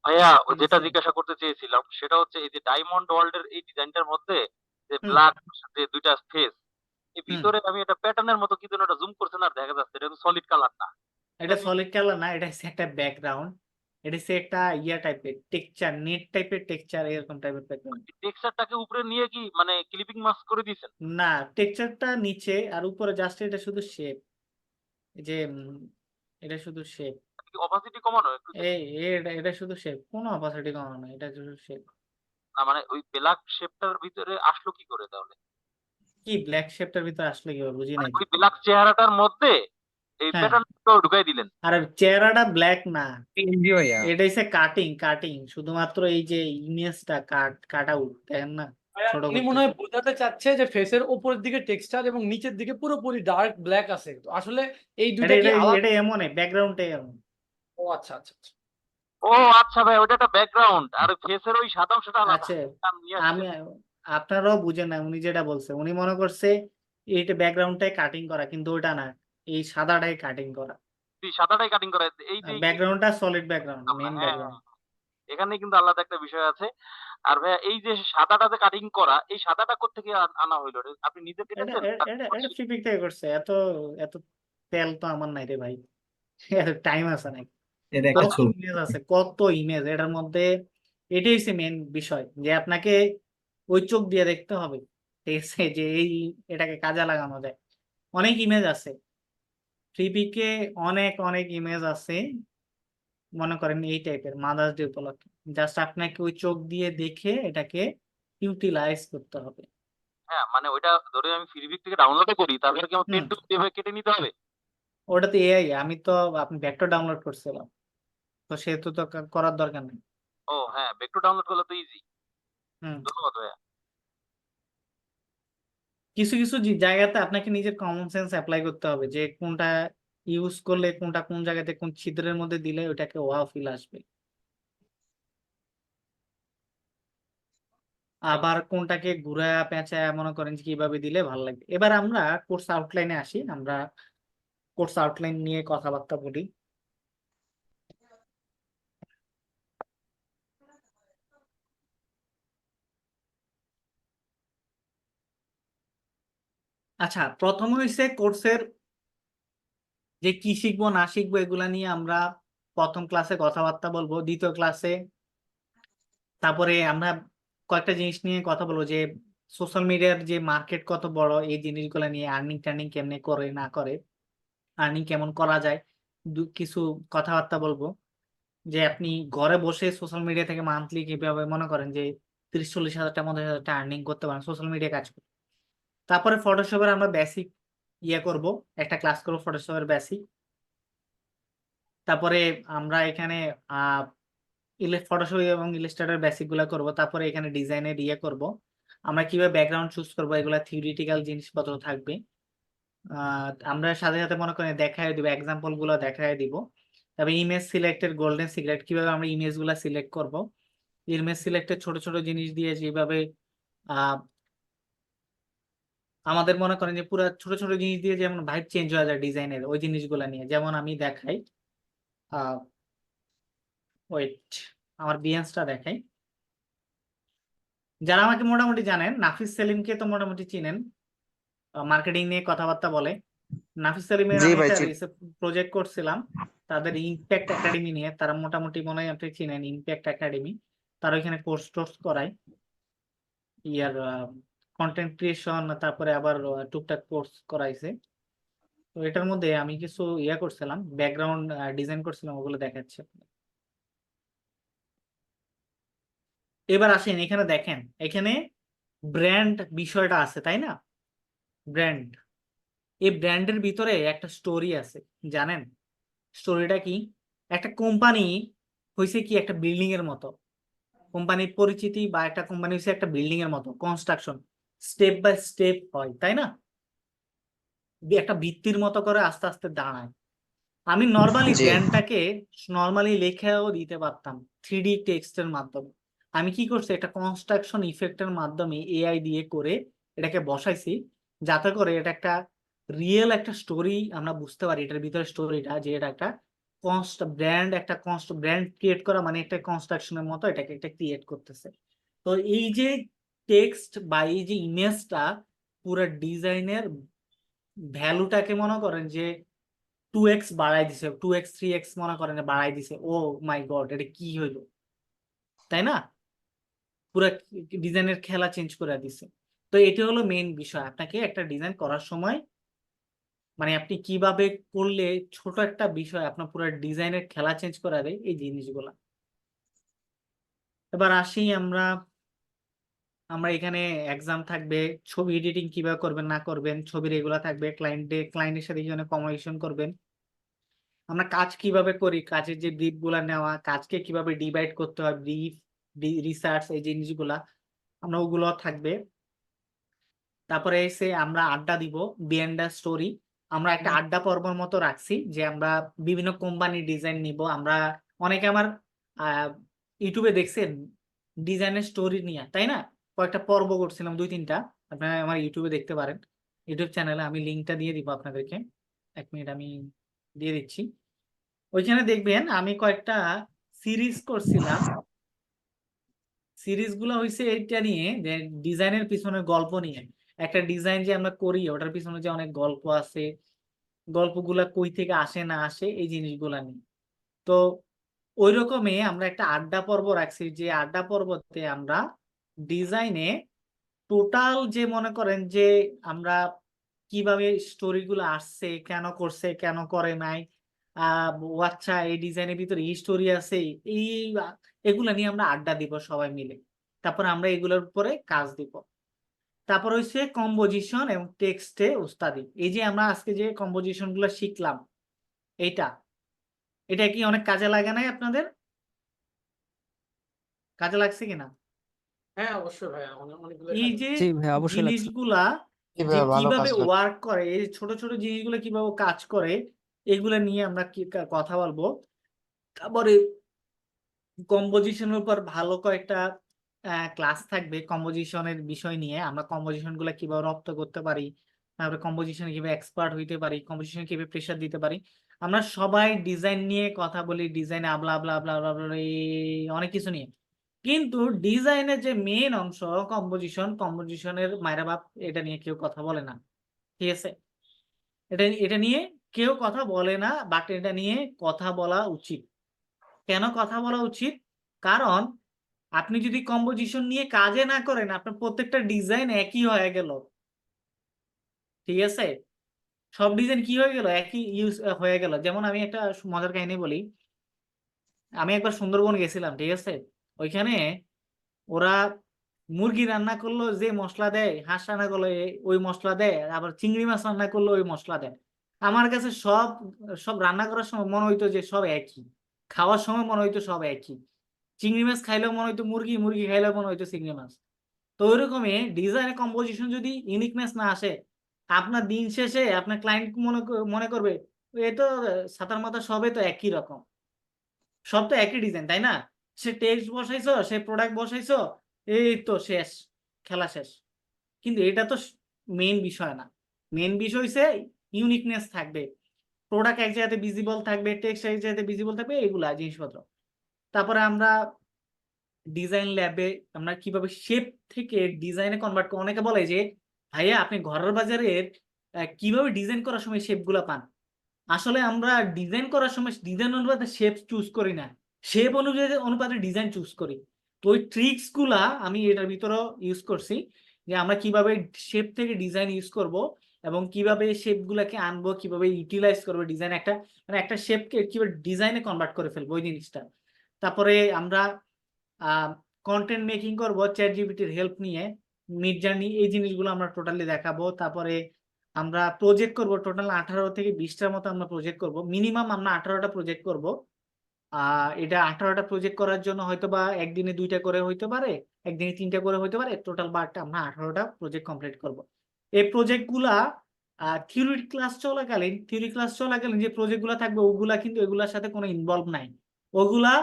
ভাইয়া ঠিক যেটা আছে। জিজ্ঞাসা করতে চেয়েছিলাম সেটা হচ্ছে এই যে ডায়মন্ড ওয়ার্ল্ড এর এই ডিজাইনটার মধ্যে যে হুম ব্ল্যাক যে দুইটা ফেস, এই হুম ভিতরে আমি একটা প্যাটার্নের মতো কি যেন একটা জুম করছেন আর দেখা যাচ্ছে এটা সলিড কালার না। এটা সলিড কালার না, এটা হচ্ছে একটা ব্যাকগ্রাউন্ড, এটা হচ্ছে একটা ইয়া টাইপের টেক্সচার, নেট টাইপের টেক্সচার, এরকম টাইপের ব্যাকগ্রাউন্ড। টেক্সচারটাকে উপরে নিয়ে কি মানে ক্লিপিং মাস্ক করে দিয়েছেন? না, টেক্সচারটা নিচে আর উপরে, জাস্ট এটা শুধু শেপ, যে এটা শুধু শেপ, অপাসিটি কমানো একটু এই এটা শুধু শেপ, কোনো অপাসিটি কমানো না, এটা শুধু শেপ। না, মানে ওই ব্ল্যাক শেপটার ভিতরে আসলো কি করে তাহলে? কি ব্ল্যাক শেপটার ভিতরে আসলে কি হবে, বুঝি মানে নাই তো। ওই ব্ল্যাক চেহারাটার মধ্যে এই হ্যাঁ, প্যাটার্নটাও ঢুকাই দিলেন? আর চেহারাটা ব্ল্যাক না, এটা হচ্ছে কাটিং, শুধুমাত্র এই যে ইমেজটা কাট আউট, দেখেন না ছোট উনি মনে করতে। হয় বোঝাতে চাচ্ছে যে ফেসের উপরের দিকে টেক্সচার এবং নিচের দিকে পুরোপুরি ডার্ক ব্ল্যাক আছে, তো আসলে এই এটা দুইটা কি এটা আলাদা? এটা এমনই, ব্যাকগ্রাউন্ডটা এমন। ও আচ্ছা আচ্ছা আচ্ছা। ও আচ্ছা ভাই, ওটা একটা ব্যাকগ্রাউন্ড আর ফেসের ওই সাদা অংশটা আলাদা। আচ্ছা, আমি নিয়ে আমি আসছি। আপনারাও বুঝেন না, উনি যেটা বলছে উনি মনে করছে এইটা ব্যাকগ্রাউন্ডটাই কাটিং করা, কিন্তু ওটা না, এই সাদাটাই কাটিং করা, এই সাদাটাই কাটিং করা, এই যে ব্যাকগ্রাউন্ডটা সলিড ব্যাকগ্রাউন্ড, আমরা, মেইন হ্যাঁ ব্যাকগ্রাউন্ড। এখানে কিন্তু আলাদা একটা বিষয় আছে। আর ভাইয়া এই যে সাদাটাতে কাটিং করা, এই সাদাটা কোত্থেকে আনা হইলো রে? আপনি নিজে এটা কেটেছেন? এটা ফ্লিপিক থেকে করছে, এত এত তেল তো আমার নাই রে ভাই, এত টাইম আছে নাকি? কত ইমেজ আছে, কত ইমেজ এটার মধ্যে, এটাই হচ্ছে মেন বিষয়, যে আপনাকে ওই চোখ দিয়ে দেখতে হবে, ঠিক আছে, যে এই এটাকে কাজে লাগানো যায়। অনেক ইমেজ আছে ফ্লিপিকে, অনেক অনেক ইমেজ আছে, মনে করেন এই টাইপের মাদার্স ডে উপলক্ষে, জাস্ট আপনাকে ওই চোখ দিয়ে দেখে এটাকে ইউটিলাইজ করতে হবে। হ্যাঁ, মানে ওইটা ধরে আমি ফ্রিবিক থেকে ডাউনলোড করি, তারপরে কি আমার পেন হুম, টু এভাবে কেটে নিতে হবে? ওটা তো এআই, আমি তো আপনি ভেক্টর ডাউনলোড করছিলাম, তো সেহেতু তো করার দরকার নেই। ও হ্যাঁ, ভেক্টর ডাউনলোড করলে তো ইজি। হুম, ধন্যবাদ ভাইয়া। কিছু কিছু জায়গাতে আপনাকে নিজের কমন সেন্স অ্যাপ্লাই করতে হবে, যে কোনটা ইউজ করলে কোনটা কোন জায়গাতে কোন ছিদ্রের মধ্যে দিলে ওটাকে ওয়াও ফিল আসবে, আবার কোনটাকে ঘুরা পেঁচায় মনে করেন যে কিভাবে দিলে ভালো লাগবে। এবার আমরা কোর্স আউটলাইনে আসি, আমরা কোর্স আউটলাইন নিয়ে কথাবার্তা বলি। আচ্ছা, প্রথম হইছে কোর্সের যে কি শিখবো না শিখবো এগুলা নিয়ে আমরা প্রথম ক্লাসে কথাবার্তা বলবো, দ্বিতীয় ক্লাসে তারপরে আমরা কয়েকটা জিনিস নিয়ে কথা বলবো, যে সোশ্যাল মিডিয়ার যে মার্কেট কত বড়, এই জিনিসগুলো নিয়ে আর্নিং টার্নিং কেমনে করে না করে, আর্নিং কেমন করা যায়, কিছু কথাবার্তা বলবো, যে আপনি ঘরে বসে সোশ্যাল মিডিয়া থেকে মান্থলি কিভাবে মনে করেন যে 30-40 হাজার টাকা 50 হাজার টাকা আর্নিং করতে পারেন সোশ্যাল মিডিয়া কাজ করে। তারপরে ফটোশপের আমরা বেসিক করব, একটা ক্লাস করবো ফটোশপের বেসিক। তারপরে আমরা এখানে ফটোশপ এবং ইলাস্ট্রেটর বেসিক গুলা করবো। তারপরে এখানে ডিজাইনের করব, আমরা কিভাবে ব্যাকগ্রাউন্ড চুজ করবো, এগুলা থিওরিটিক্যাল জিনিসপত্র থাকবে। আমরা সাথে সাথে মনে করেন দেখায় দিব, এক্সাম্পল গুলো দেখায় দিব। তারপরে ইমেজ সিলেক্টের গোল্ডেন সিলেক্ট, কিভাবে আমরা ইমেজ গুলা সিলেক্ট করবো, ইমেজ সিলেক্টের ছোট ছোট জিনিস দিয়ে যেভাবে আমাদের মনে করেন যে পুরো ছোট ছোট জিনিস দিয়ে যেমন ভাইব চেঞ্জ হয়ে যায় ডিজাইনের, ওই জিনিসগুলা নিয়ে যেমন আমি দেখাই, ওয়েট আমার বিয়ান্সটা দেখাই। যারা আমাকে মোটামুটি জানেন, নাফিস সেলিমকে তো মোটামুটি চিনেন, মার্কেটিং নিয়ে কথাবার্তা বলে। নাফিস সেলিমের আমি একটা প্রজেক্ট করছিলাম তাদের ইম্প্যাক্ট একাডেমি নিয়ে, তারা মোটামুটি মনে হয় আপনি চিনেন ইম্প্যাক্ট একাডেমি, তারা ওইখানে কোর্স টোর্স করায়, ইয়ার কন্টেন্ট ক্রিয়েশন, তারপরে আবার টুকটাক কোর্স করাইছে। তো এটার মধ্যে আমি কিছু করছিলাম, ব্যাকগ্রাউন্ড ডিজাইন করছিলাম, ওগুলো দেখাচ্ছি। এবার আসেন, এখানে দেখেন, এখানে ব্র্যান্ড বিষয়টা আছে, তাই না? ব্র্যান্ড, এই ব্র্যান্ডের ভিতরে একটা স্টোরি আছে, জানেন স্টোরিটা কি? একটা কোম্পানি হয়েছে কি একটা বিল্ডিং এর মতো, কোম্পানির পরিচিতি বা একটা কোম্পানি হচ্ছে একটা বিল্ডিং এর মতো, কনস্ট্রাকশন স্টেপ বাই স্টেপ হয়, তাই না? একটা ভিত্তির মতো করে আস্তে আস্তে দাঁড়ায়। আমি নর্মালি ব্র্যান্ডটাকে নর্মালি লেখাও দিতে পারতাম 3D টেক্সটের মাধ্যমে। আমি কি করছি, একটা কনস্ট্রাকশন ইফেক্টের মাধ্যমে এআই দিয়ে করে এটাকে বসাইছি, যাতে করে এটা একটা রিয়েল একটা স্টোরি আমরা বুঝতে পারি, এটার ভিতরে স্টোরিটা যে এটা একটা ব্র্যান্ড ক্রিয়েট করা মানে একটা কনস্ট্রাকশনের মতো এটাকে একটা ক্রিয়েট করতেছে। তো এই যে টেক্সট বা এই যে ইমেজটা পুরো ডিজাইনের ভ্যালুটাকে মনে করেন যে 2x বাড়াই দিছে, 2x 3x মনে করেন বাড়াই দিছে। ও মাই গড, এটা কি হইলো, তাই না? পুরো ডিজাইনের খেলা চেঞ্জ করে দিছে। তো এটা হলো মেইন বিষয়, আপনাকে একটা ডিজাইন করার সময় মানে আপনি কিভাবে করলে ছোট একটা বিষয় আপনার পুরো ডিজাইনের খেলা চেঞ্জ করে দেয়, এই জিনিসগুলা। এবার আসি আমরা এখানে এক্সাম থাকবে, ছবি এডিটিং কিভাবে করবেন না করবেন, ছবির এগুলা থাকবে, ক্লায়েন্টের সাথে কিভাবে কমিউনিকেশন করবেন, আমরা কাজ কিভাবে করি, কাজের যে ব্রিফ গুলা নেওয়া, কাজকে কিভাবে ডিভাইড করতে হয়, ব্রিফ, রিসার্চ, এই জিনিসগুলা আমরা ওগুলো থাকবে। তারপরে এসে আমরা আড্ডা দিব, বিহাইন্ড দ্য স্টোরি। আমরা একটা আড্ডা পর্বর মতো রাখছি যে আমরা বিভিন্ন কোম্পানির ডিজাইন নিব। আমরা অনেকে আমার ইউটিউবে দেখছেন ডিজাইনের স্টোরি নিয়ে, তাই না? কয়েকটা পর্ব করছিলাম, 2-3টা, আপনারা আমার ইউটিউবে দেখতে পারেন, ইউটিউব চ্যানেলে আমি লিঙ্কটা দিয়ে দিব আপনাদেরকে, 1 মিনিট আমি দিয়ে দিচ্ছি। ওইখানে দেখবেন আমি কয়েকটা সিরিজ করছিলাম, সিরিজ গুলো হয়েছে এইটা নিয়ে যে ডিজাইনের পিছনে গল্প নিয়ে। একটা ডিজাইন যে আমরা করি ওটার পিছনে যে অনেক গল্প আছে, গল্পগুলা কই থেকে আসে না আসে, এই জিনিসগুলা নিয়ে। তো ওই রকমই আমরা একটা আড্ডা পর্ব রাখছি, যে আড্ডা পর্বতে আমরা ডিজাইনে টোটাল যে মনে করেন যে আমরা কিভাবে স্টোরি গুলো আসছে, কেন করছে, কেন করে নাই, ও আচ্ছা এই ডিজাইনের ভিতরে এই স্টোরি আছে, এই এগুলা নিয়ে আমরা আড্ডা দিব সবাই মিলে। তারপর আমরা এগুলোর উপরে কাজ দিব। তারপর হচ্ছে কম্পোজিশন এবং টেক্সটে উস্তাদি। এই যে আমরা আজকে যে কম্পোজিশন গুলো শিখলাম, এটা কি অনেক কাজে লাগে নাই আপনাদের? কাজে লাগছে কিনা? হ্যাঁ অবশ্যই ভাইয়া, অনেকগুলো এই কাজ যে জি ভাই, অবশ্যই লাগছে। জিনিসগুলা যে কিভাবে ওয়ার্ক করে, এই ছোট ছোট জিনিসগুলো কিভাবে কাজ করে, এগুলা নিয়ে আমরা কথা বলবো। তারপরে কম্পোজিশনের উপর ভালো কয়েকটা ক্লাস থাকবে কম্পোজিশনের বিষয় নিয়ে, আমরা কম্পোজিশন গুলা কিভাবে রপ্ত করতে পারি, তারপরে কম্পোজিশন কিভাবে এক্সপার্ট হইতে পারি, কম্পোজিশন কিভাবে প্রেসার দিতে পারি। আমরা সবাই ডিজাইন নিয়ে কথা বলি, ডিজাইনে আবলা আবলা আবলা আবলা আবলা অনেক কিছু নিয়ে, কিন্তু ডিজাইনের যে মেন অংশ কম্পোজিশনের মায়েরা বাপ, এটা নিয়ে কেউ কথা বলে না। ঠিক আছে, এটা নিয়ে কেউ কথা বলে না, বাট এটা নিয়ে কথা বলা উচিত। কেন কথা বলা উচিত? কারণ আপনি যদি কম্পোজিশন নিয়ে কাজে না করেন, আপনার প্রত্যেকটা ডিজাইন একই হয়ে গেল। ঠিক আছে, সব ডিজাইন কি হয়ে গেল, একই ইউজ হয়ে গেল। যেমন আমি একটা মজার কাহিনী বলি। আমি একবার সুন্দরবন গেছিলাম, ঠিক আছে, ওইখানে ওরা মুরগি রান্না করলো যে মশলা দেয়, হাঁস রান্না করলো ওই মশলা দেয়, আবার চিংড়ি মাছ রান্না করলো ওই মশলা দেয়। আমার কাছে সব সব রান্না করার সময় মনে হইতো যে সব একই, খাওয়ার সময় মনে হইতো সব একই। চিংড়ি মাছ খাইলেও মনে হইতো মুরগি, মুরগি খাইলেও মনে হইতো চিংড়ি মাছ। তো ওইরকমই ডিজাইন কম্পোজিশন যদি ইউনিকনেস না আসে, আপনার দিন শেষে আপনার ক্লায়েন্ট মনে করবে এ তো ছাতার মাথা সবে তো একই রকম, সব তো একই ডিজাইন, তাই না? সে টেক্সট বসাইছো, সে প্রোডাক্ট বসাইছো, এই তো শেষ, খেলা শেষ। কিন্তু এটা তো মেইন বিষয় না। মেইন বিষয় হচ্ছে ইউনিকনেস থাকবে, প্রোডাক্ট এক জায়গাতে ভিজিবল থাকবে, টেক্সট এক জায়গাতে ভিজিবল থাকবে, এগুলা জিনিসপত্র। তারপরে আমরা ডিজাইন ল্যাবে আমরা কিভাবে শেপ থেকে ডিজাইনে কনভার্ট করি। অনেকে বলে যে ভাইয়া আপনি ঘরের বাজারের কিভাবে ডিজাইন করার সময় শেপ গুলা পান। আসলে আমরা ডিজাইন করার সময় ডিজাইন অনুপাতে শেপ চুজ করি না, শেপ অনুপাতে ডিজাইন চুজ করি। তো ওই ট্রিক্স গুলা আমি এটার ভিতরেও ইউজ করছি। যে আমরা কিভাবে শেপ থেকে ডিজাইন ইউজ করব এবং কিভাবে শেপ গুলাকে আনবো, কিভাবে ইউটিলাইজ করবো ডিজাইন, একটা মানে একটা শেপকে কিভাবে ডিজাইনে কনভার্ট করে ফেলবো ওই জিনিসটা। তারপরে আমরা কন্টেন্ট মেকিং করবো চ্যাট জিপিটির হেল্প নিয়ে, মিড জার্নি, এই জিনিসগুলো আমরা টোটালি দেখাবো। তারপরে আমরা প্রজেক্ট করব টোটাল 18 থেকে 20টার মতো আমরা প্রজেক্ট করব, মিনিমাম আমরা 18টা প্রজেক্ট করব। এটা 18টা প্রজেক্ট করার জন্য হয়তো বা একদিনে 2টা করে হইতে পারে, একদিনে 3টা করে হইতে পারে, টোটাল বারটা আমরা 18টা প্রজেক্ট কমপ্লিট করব। এই প্রজেক্ট গুলা থিওরি ক্লাস চলাকালীন যে প্রজেক্ট গুলা থাকবে ওগুলা কিন্তু এগুলার সাথে কোনো ইনভলভ নাই। ওগুলা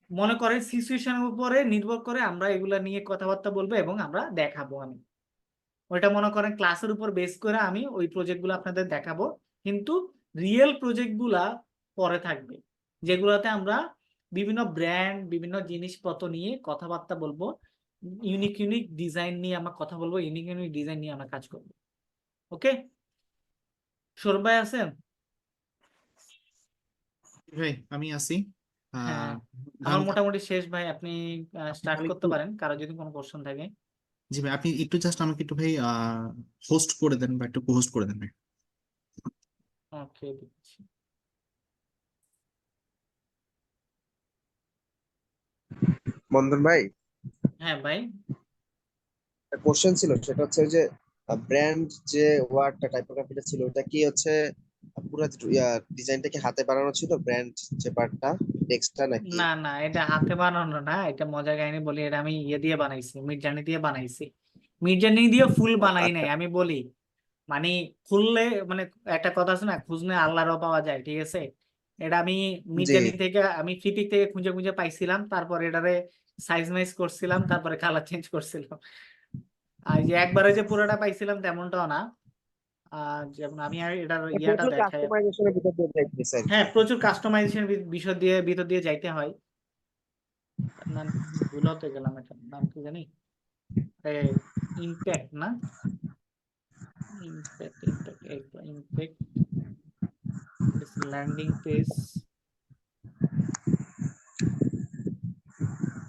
মনে করেন সিচুয়েশনের উপরে নির্ভর করে আমরা এগুলা নিয়ে কথাবার্তা বলবো এবং আমরা দেখাবো। আমি ওইটা মনে করেন ক্লাসের উপর বেস করে আমি ওই প্রজেক্ট গুলো আপনাদের দেখাবো, কিন্তু রিয়েল প্রজেক্ট গুলা পরে থাকবে, যেগুলোতে আমরা বিভিন্ন ব্র্যান্ড, বিভিন্ন জিনিসপত্র নিয়ে কথাবার্তা বলবো, ইউনিক ডিজাইন নিয়ে আমরা কথা বলবো, ইউনিক ডিজাইন নিয়ে আমরা কাজ করবো। ওকে, সৌরভ ভাই আছেন? ভাই আমি আছি। হ্যাঁ, আমার ভালো মোটামুটি শেষ ভাই, আপনি স্টার্ট তাহলে করতে একটু পারেন কারো যদি কোনো কোশ্চেন থাকে। জি ভাই, আপনি একটু জাস্ট আমাকে একটু ভাই হোস্ট করে দেন বা একটু হোস্ট করে দেন ভাই। ওকে, দিচ্ছি। বন্ধন ভাই, হ্যাঁ ভাই, একটা কোশ্চেন ছিল, সেটা হচ্ছে ওই যে ব্র্যান্ড যে ওয়ার্ডটা টাইপোগ্রাফিটা ছিল, ওটা কি হচ্ছে পুরো ডিজাইনটা কি হাতে বানানো ছিল, ব্র্যান্ড যে পার্টটা টেক্সটটা, নাকি? না না, এটা হাতে বানানো না, এটা মজার কাহিনী বলি, এটা আমি ইয়ে দিয়ে বানাইছি, মিডজার্নি দিয়ে বানাইছি। মিডজার্নি দিয়ে ফুল বানাই নাই, আচ্ছা, আমি বলি মানে খুললে মানে একটা কথা আছে না, খুঁজলে আল্লাহরও পাওয়া যায়, ঠিক আছে? এটা আমি জি। মিডজার্নি থেকে, আমি ফিপিক থেকে খুঁজে খুঁজে পাইছিলাম, তারপর এটারে সাইজ মাইজ করছিলাম, তারপরে কালার চেঞ্জ করছিলাম। আর এই যে একবারে যে পুরোটা পাইছিলাম তেমনটাও না। যেমন আমি আর এটার ইয়াটা প্রচুর দেখাই। কাস্টমাইজেশনের ভিতর দিয়ে যাইতেছে আর কি। হ্যাঁ, প্রচুর কাস্টমাইজেশন ভিতর দিয়ে যাইতে হয়। নাম ভুল হতে গেলাম, এটার নাম কি জানি, ইম্প্যাক্ট না, ইম্প্যাক্ট ল্যান্ডিং পেজ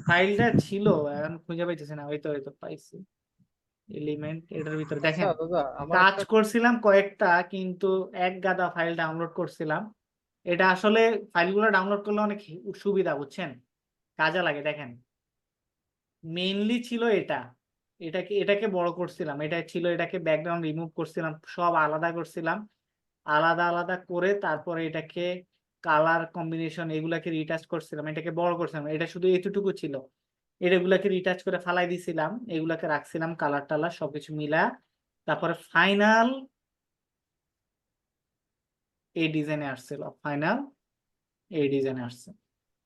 ফাইলটা ছিল, এখন খুঁজে পাইতেছি না। হয়তো পাইছি, এলিমেন্ট, এটার ভিতরে আচ্ছা দেখেন দাদা, আমার কাজ একটা করছিলাম কয়েকটা, কিন্তু এক গাদা ফাইল ডাউনলোড করছিলাম। এটা আসলে ফাইলগুলো ডাউনলোড করলে অনেক সুবিধা, বুঝছেন, কাজে লাগে। দেখেন মেইনলি ছিল এটাকে বড় করছিলাম, এটা ছিল, এটাকে ব্যাকগ্রাউন্ড রিমুভ করছিলাম, সব আলাদা করছিলাম, আলাদা আলাদা করে তারপরে এটাকে কালার কম্বিনেশন এগুলাকে রিটাচ করছিলাম, এটাকে বড় করছিলাম, এটা শুধু এতটুকু ছিল, এগুলাকে রিটাচ করে ফালাই দিছিলাম, এগুলাকে রাখছিলাম কালার টালার সবকিছু মিলা, তারপরে ফাইনাল এই ডিজাইনে আসছিল,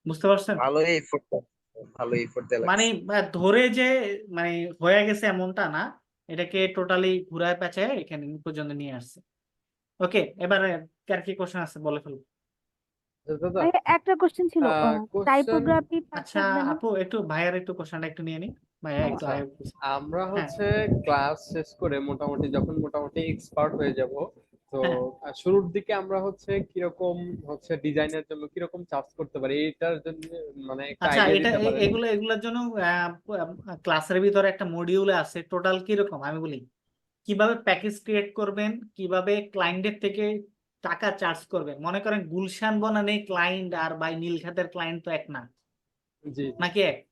বুঝতে পারছেন? ভালোই এফোর্ট দেওয়া মানে লাগছে। ধরে যে মানে হয়ে গেছে এমনটা না, এটাকে টোটালি ঘুরায় পেঁচায় এখানে পর্যন্ত নিয়ে আসছে। ওকে, এবারে কার কি কোশ্চেন আছে বলে ফেলবো। দাদা ভাইয়া একটা কোশ্চেন ছিল, কোশ্চেন। টাইপোগ্রাফি আচ্ছা আপু, একটু ভাইয়ার একটু কোশ্চেনটা একটু নিয়ে নি, ভাইয়া একটু আচ্ছা, আগে। আমরা হ্যাঁ হচ্ছে ক্লাস শেষ করে যখন মোটামুটি এক্সপার্ট হয়ে যাব, তো হ্যাঁ, শুরুর দিকে আমরা হচ্ছে কিরকম হচ্ছে ডিজাইনের জন্য কিরকম চার্জ করতে পারি, এটার জন্য মানে একটা আচ্ছা, আইডিয়া এটা দিতে পারেন? এগুলোর জন্য ক্লাসের ভিতরে একটা মডিউলে আছে, টোটাল কিরকম আমি বলি, কিভাবে প্যাকেজ ক্রিয়েট করবেন, কিভাবে ক্লায়েন্টের থেকে টাকা চার্জ করবেন। মনে করেন গুলশান বনানী ক্লায়েন্ট আর বাই নীলখাতের ক্লায়েন্ট তো এক না, জি জি। নাকি এক? না,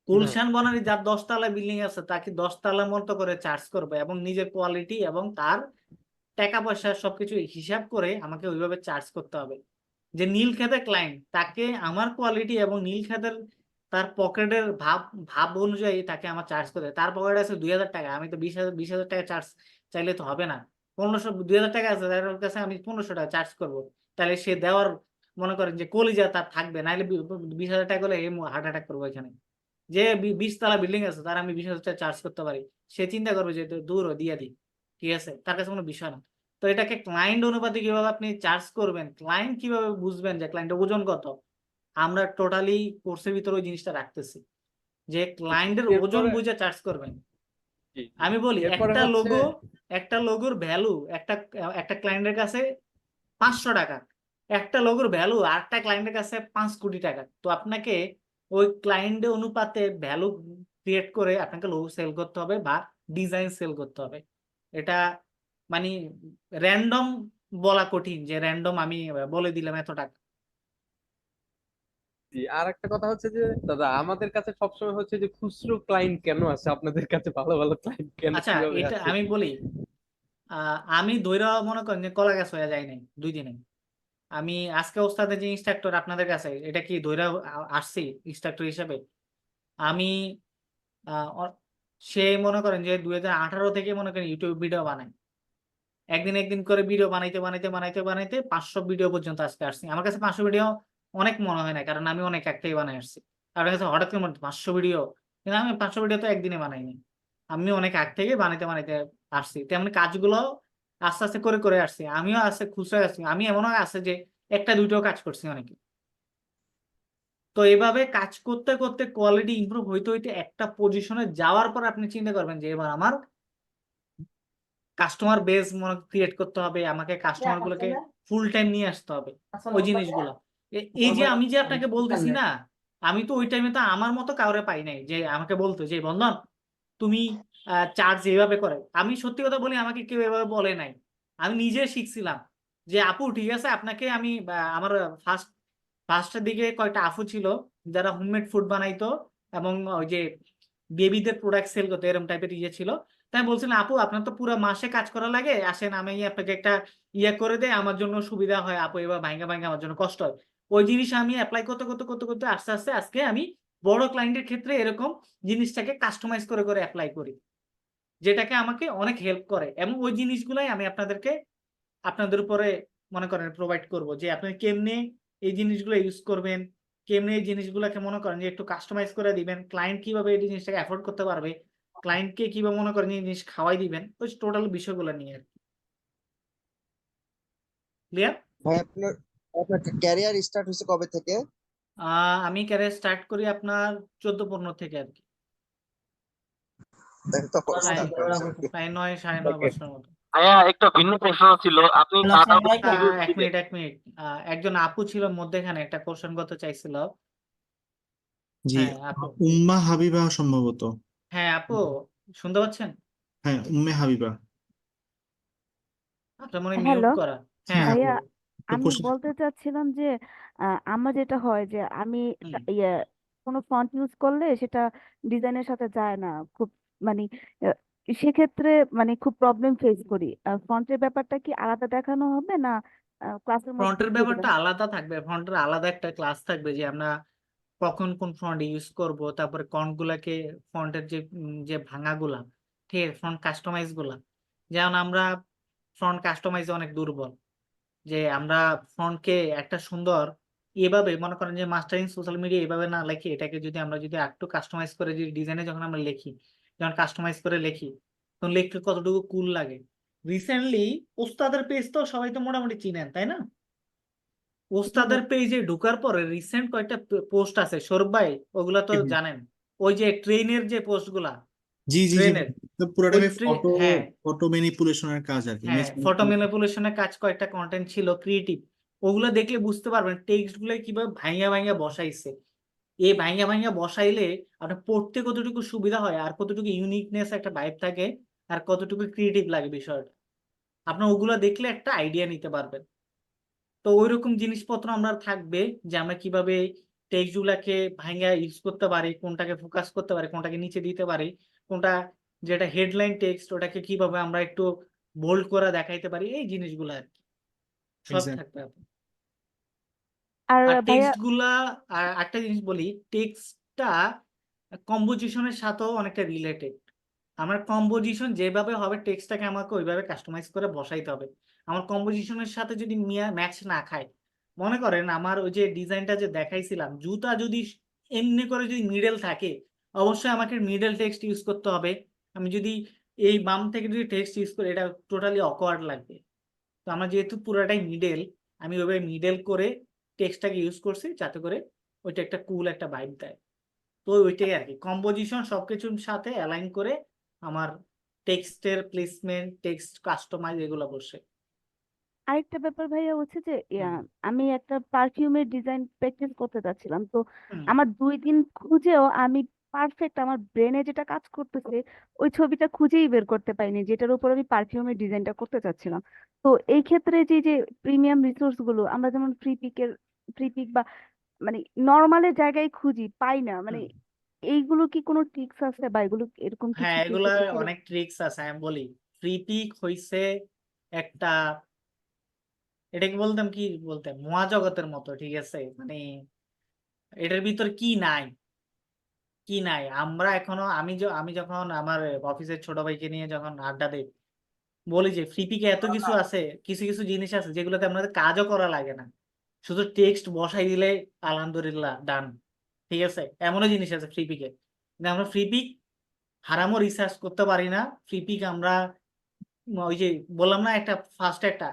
গুলশান বনানী যার 10 তলা বিল্ডিং আছে তাকে 10 তলার মতো করে চার্জ করবে এবং নিজের কোয়ালিটি এবং তার টাকা পয়সা সবকিছু হিসাব করে আমাকে ওইভাবে চার্জ করতে হবে। যে নীল খাতের ক্লায়েন্ট, তাকে আমার কোয়ালিটি এবং নীল খাতের তার পকেটের ভাব অনুযায়ী তাকে আমার চার্জ করতে হবে। তার পকেটে আছে 2000 টাকা, আমি তো 20,000 টাকা চার্জ চাইলে তো হবে না। 1500, 2000 টাকা আছে তার কাছে, আমি 1500 টাকা চার্জ করবো, তাহলে সে দেওয়ার মনে করেন যে কলিজা তার থাকবে, নাহলে 20,000 টাকা হলে হার্ট অ্যাটাক করবো এখানে। যে 20 তলা বিল্ডিং আছে তার আমি 20,000 টাকা চার্জ করতে পারি, সে চিন্তা করবে যে দূর দিয়ে দিই, ঠিক আছে, তার কাছে কোনো বিষয় না। তো এটাকে ক্লায়েন্ট অনুপাতে কিভাবে আপনি চার্জ করবেন, ক্লায়েন্ট কিভাবে বুঝবেন যে ক্লায়েন্টের ওজন কত, আমরা টোটালি কোর্সের ভিতরে ওই জিনিসটা রাখতেছি, যে ক্লায়েন্টের ওজন এরপরে বুঝে চার্জ করবেন। জি জি। আমি বলি এরপরে হচ্ছে একটা লোগোর ভ্যালু একটা ক্লায়েন্টের কাছে 500 টাকা, একটা লোগোর ভ্যালু আরেকটা ক্লায়েন্টের কাছে 5 কোটি টাকা। তো আপনাকে ওই ক্লায়েন্টের অনুপাতে ভ্যালু ক্রিয়েট করে আপনাকে লোগো সেল করতে হবে বা ডিজাইন সেল করতে হবে। এটা মানে র্যান্ডম বলা কঠিন যে র্যান্ডম আমি বলে দিলাম এত টাকা। জি, আর একটা কথা হচ্ছে যে দাদা আমাদের কাছে সবসময় হচ্ছে যে খুচরো ক্লায়েন্ট কেন আসে, আপনাদের কাছে ভালো ভালো ক্লায়েন্ট কেন আচ্ছা, কিভাবে এটা আসে? আমি বলি, আমি ধৈর্য মনে করেন যে কলা গাছ হয়ে যায় নাই 2 দিনে। আমি আজকে ওস্তাদের যে ইনস্ট্রাক্টর আপনাদের কাছে, এটা কি ধৈর্য আসছি ইনস্ট্রাক্টর হিসেবে। আমি আহ, অ- সে মনে করেন যে 2018 থেকে মনে করেন ইউটিউব ভিডিও বানায়, একদিন একদিন করে ভিডিও বানাইতে বানাইতে বানাইতে বানাইতে 500 ভিডিও পর্যন্ত আজকে আসছি। আমার কাছে 500 ভিডিও অনেক মনে হয় না, কারণ আমি অনেক এক থেকে বানাই আসছি। আপনার কাছে হঠাৎ করে 500 ভিডিও, কিন্তু আমি 500 ভিডিও তো একদিনে বানাইনি, আমি অনেক আগ থেকে বানাইতে বানাইতে আসছি। তেমনি কাজগুলো আস্তে আস্তে করে করে আসছি। আমিও আস্তে খুচরা আসছি, আমি এমনও আছে যে একটা দুইটাও কাজ করছি অনেকে। তো এভাবে কাজ করতে করতে কোয়ালিটি ইমপ্রুভ হইতে হইতে একটা পজিশনে যাওয়ার পর আপনি চিন্তা করবেন যে এবার আমার কাস্টমার বেস মনে ক্রিয়েট করতে হবে, আমাকে কাস্টমার গুলোকে ফুল টাইম নিয়ে আসতে হবে ওই জিনিসগুলো। এই যে আমি যে আপনাকে বলতেছি না, আমি তো ওই টাইমে তো আমার মতো কাউরে পাই নাই যে আমাকে বলতো যে বন্ধন তুমি চার্জ এইভাবে করে। আমি সত্যি কথা বলি, আমাকে কেউ এভাবে বলে নাই, আমি নিজে শিখছিলাম যে আপু ঠিক আছে আপনাকে আমি আমার ফার্স্টের দিকে কয়েকটা আপু ছিল যারা হোমমেড ফুড বানাইতো এবং ওই যে বেবিদের প্রোডাক্ট সেল করতো, এরকম টাইপের ইয়ে ছিল। তাই বলছিলাম আপু আপনার তো পুরো মাসে কাজ করা লাগে, আসেন আমি আপনাকে একটা ইয়ে করে দেয়, আমার জন্য সুবিধা হয় আপু, এবার ভাঙ্গা ভাঙ্গা আমার জন্য কষ্ট হয়। ওই জিনিস আমি অ্যাপ্লাই করতে করতে করতে করতে আস্তে আস্তে আজকে আমি বড় ক্লায়েন্টের ক্ষেত্রে এরকম জিনিসটাকে কাস্টমাইজ করে করে অ্যাপ্লাই করি, যেটাকে আমাকে অনেক হেল্প করে। এবং ওই জিনিসগুলাই আমি আপনাদের উপরে মনে করেন প্রোভাইড করব যে আপনি কেমনে এই জিনিসগুলো ইউজ করবেন, কেমনে এই জিনিসগুলোকে মনে করেন যে একটু কাস্টমাইজ করে দিবেন, ক্লায়েন্ট কিভাবে এই জিনিসটাকে অ্যাফোর্ড করতে পারবে, ক্লায়েন্টকে কিভাবে মনে করেন এই জিনিস খাওয়াই দিবেন, ওই টোটাল বিষয়গুলো নিয়ে আর কি। ক্লিয়ার? ভাই আপনার আপনার ক্যারিয়ার স্টার্ট হয়েছে কবে থেকে? আমি ক্যারিয়ার স্টার্ট করি আপনার 14-15 থেকে আর কি, দেখো তো প্রায় start করেছে আর কি। প্রায় 9-9.5 বছরের মতো। ভাইয়া একটা ভিন্ন প্রশ্ন ছিল, আপনি কাট আউট এক মিনিট একজন আপু ছিল মধ্যেখানে একটা কোশ্চেন করতে চাইছিল। জি, হ্যাঁ আপু। উম্মা হাবিবা সম্ভবত। হ্যাঁ আপু, শুনতে পাচ্ছেন? হ্যাঁ, উম্মে হাবিবা। আপনার মনে মিউট হ্যালো করা। হ্যাঁ হ্যাঁ আপু। ভাইয়া, তো আমি কোশ্চেন। বলতে চাচ্ছিলাম যে আমার যেটা হয় যে আমি হুম। ইয়ে কোনো ফন্ট ইউজ করলে সেটা ডিজাইনের সাথে যায় না খুব, মানে আহ, সেক্ষেত্রে মানে খুব প্রবলেম ফেস করি। ফন্টের ব্যাপারটা কি আলাদা দেখানো হবে না ক্লাসের মধ্যে ফ্রন্টের দিয়ে দিলে ব্যাপারটা হবে? আলাদা থাকবে, ফ্রন্টের আলাদা একটা ক্লাস থাকবে যে আমরা কখন কোন ফন্ট ইউজ করব, তারপরে ফন্ট গুলাকে, ফন্টের যে ভাঙাগুলা, ঠিক আছে, ফন্ট কাস্টমাইজ গুলা। যেমন আমরা ফন্ট কাস্টমাইজে অনেক দুর্বল, যে আমরা ফন্টকে একটা সুন্দর এভাবে মনে করেন যে মাস্টারিং সোশ্যাল মিডিয়া এভাবে না লিখি, এটাকে যদি আমরা যদি একটু কাস্টমাইজ করে যদি ডিজাইনে যখন আমরা লিখি, যখন কাস্টমাইজ করে লিখি তখন লিখতে কতটুকু কুল লাগে। রিসেন্টলি ওস্তাদের পেজ তো সবাই তো মোটামুটি চিনেন তাই না? জি ভাই। ওস্তাদের পেজে ঢোকার পরে রিসেন্ট কয়েকটা পোস্ট আছে সৌরভ ভাই, ওগুলা তো জানেন, ওই যে ট্রেনের যে পোস্ট গুলা, জি জি জি ট্রেনের তো পুরোটা ওই ফটো হ্যাঁ ফটো ম্যানিপুলেশনের কাজ আর কি, হ্যাঁ, ফটো ম্যানিপুলেশনের কাজ কয়েকটা কন্টেন্ট ছিল ক্রিয়েটিভ, ওগুলো দেখলে বুঝতে পারবেন টেক্সট গুলো কিভাবে ভাইঙ্গা ভাইঙ্গা বসাইছে। এই ভাইঙ্গা ভাইঙ্গা বসাইলে আপনার পড়তে কতটুকু সুবিধা হয়, আর কতটুকু ইউনিকনেস একটা ভাইব থাকে, আর কতটুকু ক্রিয়েটিভ লাগে বিষয়টা, আপনার ওগুলো দেখলে একটা আইডিয়া নিতে পারবেন। তো ওইরকম জিনিসপত্র আমরা থাকবে যে আমরা কিভাবে টেক্সট গুলাকে ভাইঙ্গা ইউজ করতে পারি, কোনটাকে ফোকাস করতে পারি, কোনটাকে নিচে দিতে পারি, কোনটা যেটা হেডলাইন টেক্সট ওটাকে কিভাবে আমরা একটু বোল্ড করে দেখাইতে পারি, এই জিনিসগুলো আর কি সব এক্সাক্ট। থাকবে আপনার। আর আর ভাইয়া, টেক্সট গুলা, আর একটা জিনিস বলি, টেক্সটটা কম্পোজিশনের সাথেও অনেকটা রিলেটেড। আমার কম্পোজিশন যেভাবে হবে টেক্সটটাকে আমাকে ওইভাবে কাস্টমাইজ করে বসাইতে হবে। আমার কম্পোজিশনের সাথে যদি ম্যাচ না খায়, মনে করেন আমার ওই যে ডিজাইনটা যে দেখাইছিলাম, জুতা যদি এমনি করে যদি মিডল থাকে, অবশ্যই আমাকে মিডল টেক্সট ইউজ করতে হবে। আমি যদি এই বাম থেকে যদি টেক্সট ইউজ করি, এটা টোটালি অকওয়ার্ড লাগবে। তো আমার যেহেতু পুরাটাই মিডল, আমি ওইভাবে মিডল করে টেক্সটটাকে ইউজ করছি যাতে করে ওইটা একটা কুল একটা ভাইব দেয়। তো ওইটাই আর কি, কম্পোজিশন সবকিছুর সাথে অ্যালাইন করে আমার টেক্সটের প্লেসমেন্ট, টেক্সট কাস্টমাইজ এগুলো বসে। আরেকটা ব্যাপার ভাইয়া হচ্ছে যে হুম আমি একটা পারফিউমের ডিজাইন প্র্যাকটিস করতে চাচ্ছিলাম, তো হুম আমার 2 দিন খুঁজেও আমি পারফেক্ট আমার ব্রেনে যেটা কাজ করতেছে ওই ছবিটা খুঁজেই বের করতে পারিনি যেটার উপর আমি পারফিউমের ডিজাইনটা করতে চাচ্ছিলাম। তো এই ক্ষেত্রে যে যে প্রিমিয়াম রিসোর্স গুলো আমরা যেমন ফ্রি পিক বা মানে নর্মালের জায়গায় খুঁজি পাই না, মানে হুম। এইগুলো কি কোনো ট্রিক্স আছে বা এগুলো এরকম কিছু হ্যাঁ, কি এগুলা এক্ষেত্রে করে? অনেক ট্রিক্স আছে, আমি বলি। ফ্রি পিক হইছে একটা, এটাকে বলতাম কি বলতে, মহাজগতের মতো, ঠিক আছে? মানে এটার ভিতর কি নাই, কি নাই আমরা এখনো, আমি যখন আমার অফিসের ছোট ভাইকে নিয়ে যখন আড্ডা দেই, বলি যে ফ্রি পিকে এত কিছু আছে, কিছু কিছু জিনিস আছে যেগুলোতে আপনাদের কাজও করা লাগে না, শুধু টেক্সট বসাই দিলে আলহামদুলিল্লাহ ডান, ঠিক আছে? এমনও জিনিস আছে ফ্রি পিকে, আমরা ফ্রি পিক হারামও রিসার্চ করতে পারি না। ফ্রি পিক আমরা ওই যে বললাম না, একটা ফার্স্ট একটা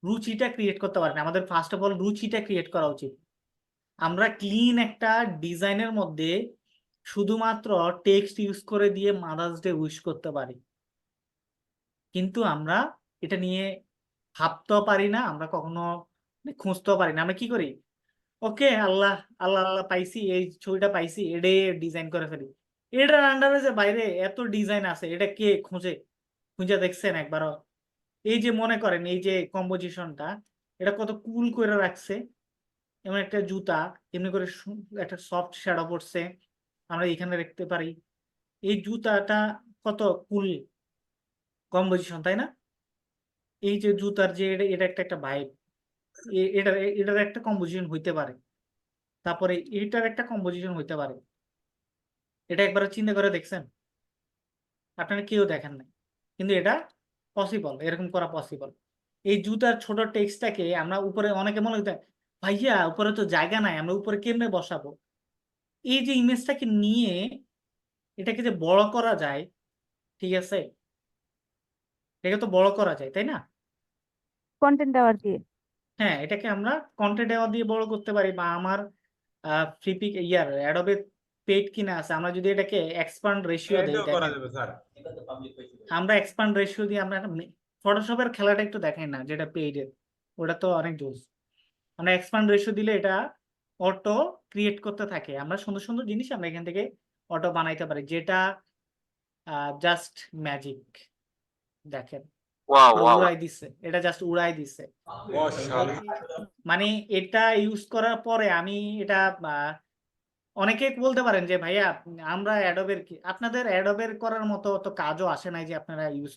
রুচিটা ক্রিয়েট করতে পারি না। আমাদের ফার্স্ট অফ অল রুচিটা ক্রিয়েট করা উচিত। আমরা ক্লিন একটা ডিজাইনের মধ্যে শুধুমাত্র টেক্সট ইউজ করে দিয়ে মাদার্স ডে উইশ করতে পারি, কিন্তু আমরা এটা নিয়ে ভাবতেও পারি না, আমরা কখনো খুঁজতেও পারি না। আমরা কি করি, ওকে আল্লাহ আল্লাহ আল্লাহ পাইছি, এই ছবিটা পাইছি, এটাই ডিজাইন করে ফেলি। এটার আন্ডারে যে বাইরে এত ডিজাইন আছে, এটা কে খুঁজে দেখছেন একবারও? এই যে মনে করেন এই যে কম্পোজিশনটা, এটা কত কুল করে রাখছে, এমন একটা জুতা, এমনি করে একটা সফট শ্যাডো পড়ছে, আমরা এখানে দেখতে পারি। এই জুতাটা কত কুল কম্পোজিশন, তাই না? এই যে জুতার যে এটা একটা একটা ভাইব, এটার একটা কম্পোজিশন হইতে পারে, তারপরে এটার একটা কম্পোজিশন হইতে পারে। এটা একবার চিন্তা করে দেখছেন? আপনারা কেউ দেখেন নাই, কিন্তু এটা পসিবল, এরকম করা পসিবল। এই জুতার ছোট টেক্সটটাকে আমরা উপরে, অনেকে মনে হইতে, ভাইয়া উপরে তো জায়গা নাই, আমরা উপরে কেমনে বসাবো? এই যে ইমেজটাকে নিয়ে এটাকে যে বড় করা যায়, ঠিক আছে, এটাকে তো বড় করা যায়, তাই না? কন্টেন্ট দেওয়ার দিয়ে। হ্যাঁ, এটাকে আমরা কন্টেন্ট দেওয়া দিয়ে বড় করতে পারি, বা আমার ফ্রিপিক অ্যাডোবে পেইড কিনা আছে, আমরা যদি এটাকে এক্সপান্ড রেশিও দেই, দেখেন আমরা এক্সপান্ড রেশিও দিয়ে আমরা ফটোশপের খেলাটা একটু দেখাই না, যেটা পেইডের, ওটা তো অনেক জোস। আমরা এক্সপান্ড রেশিও দিলে এটা অটো ক্রিয়েট করতে থাকে, আমরা সুন্দর সুন্দর জিনিস আমরা এখান থেকে অটো বানাইতে পারি, যেটা জাস্ট ম্যাজিক। দেখেন ওয়াও পুরো ওয়াও উড়াই দিচ্ছে, এটা জাস্ট উড়াই দিচ্ছে। মানে এটা ইউজ করার পরে আমি এটা অনেকে বলতে পারেন যে ভাইয়া আমরা অ্যাডোবের কি, আপনাদের অ্যাডোবের করার মতো অত কাজও আসে নাই যে আপনারা ইউজ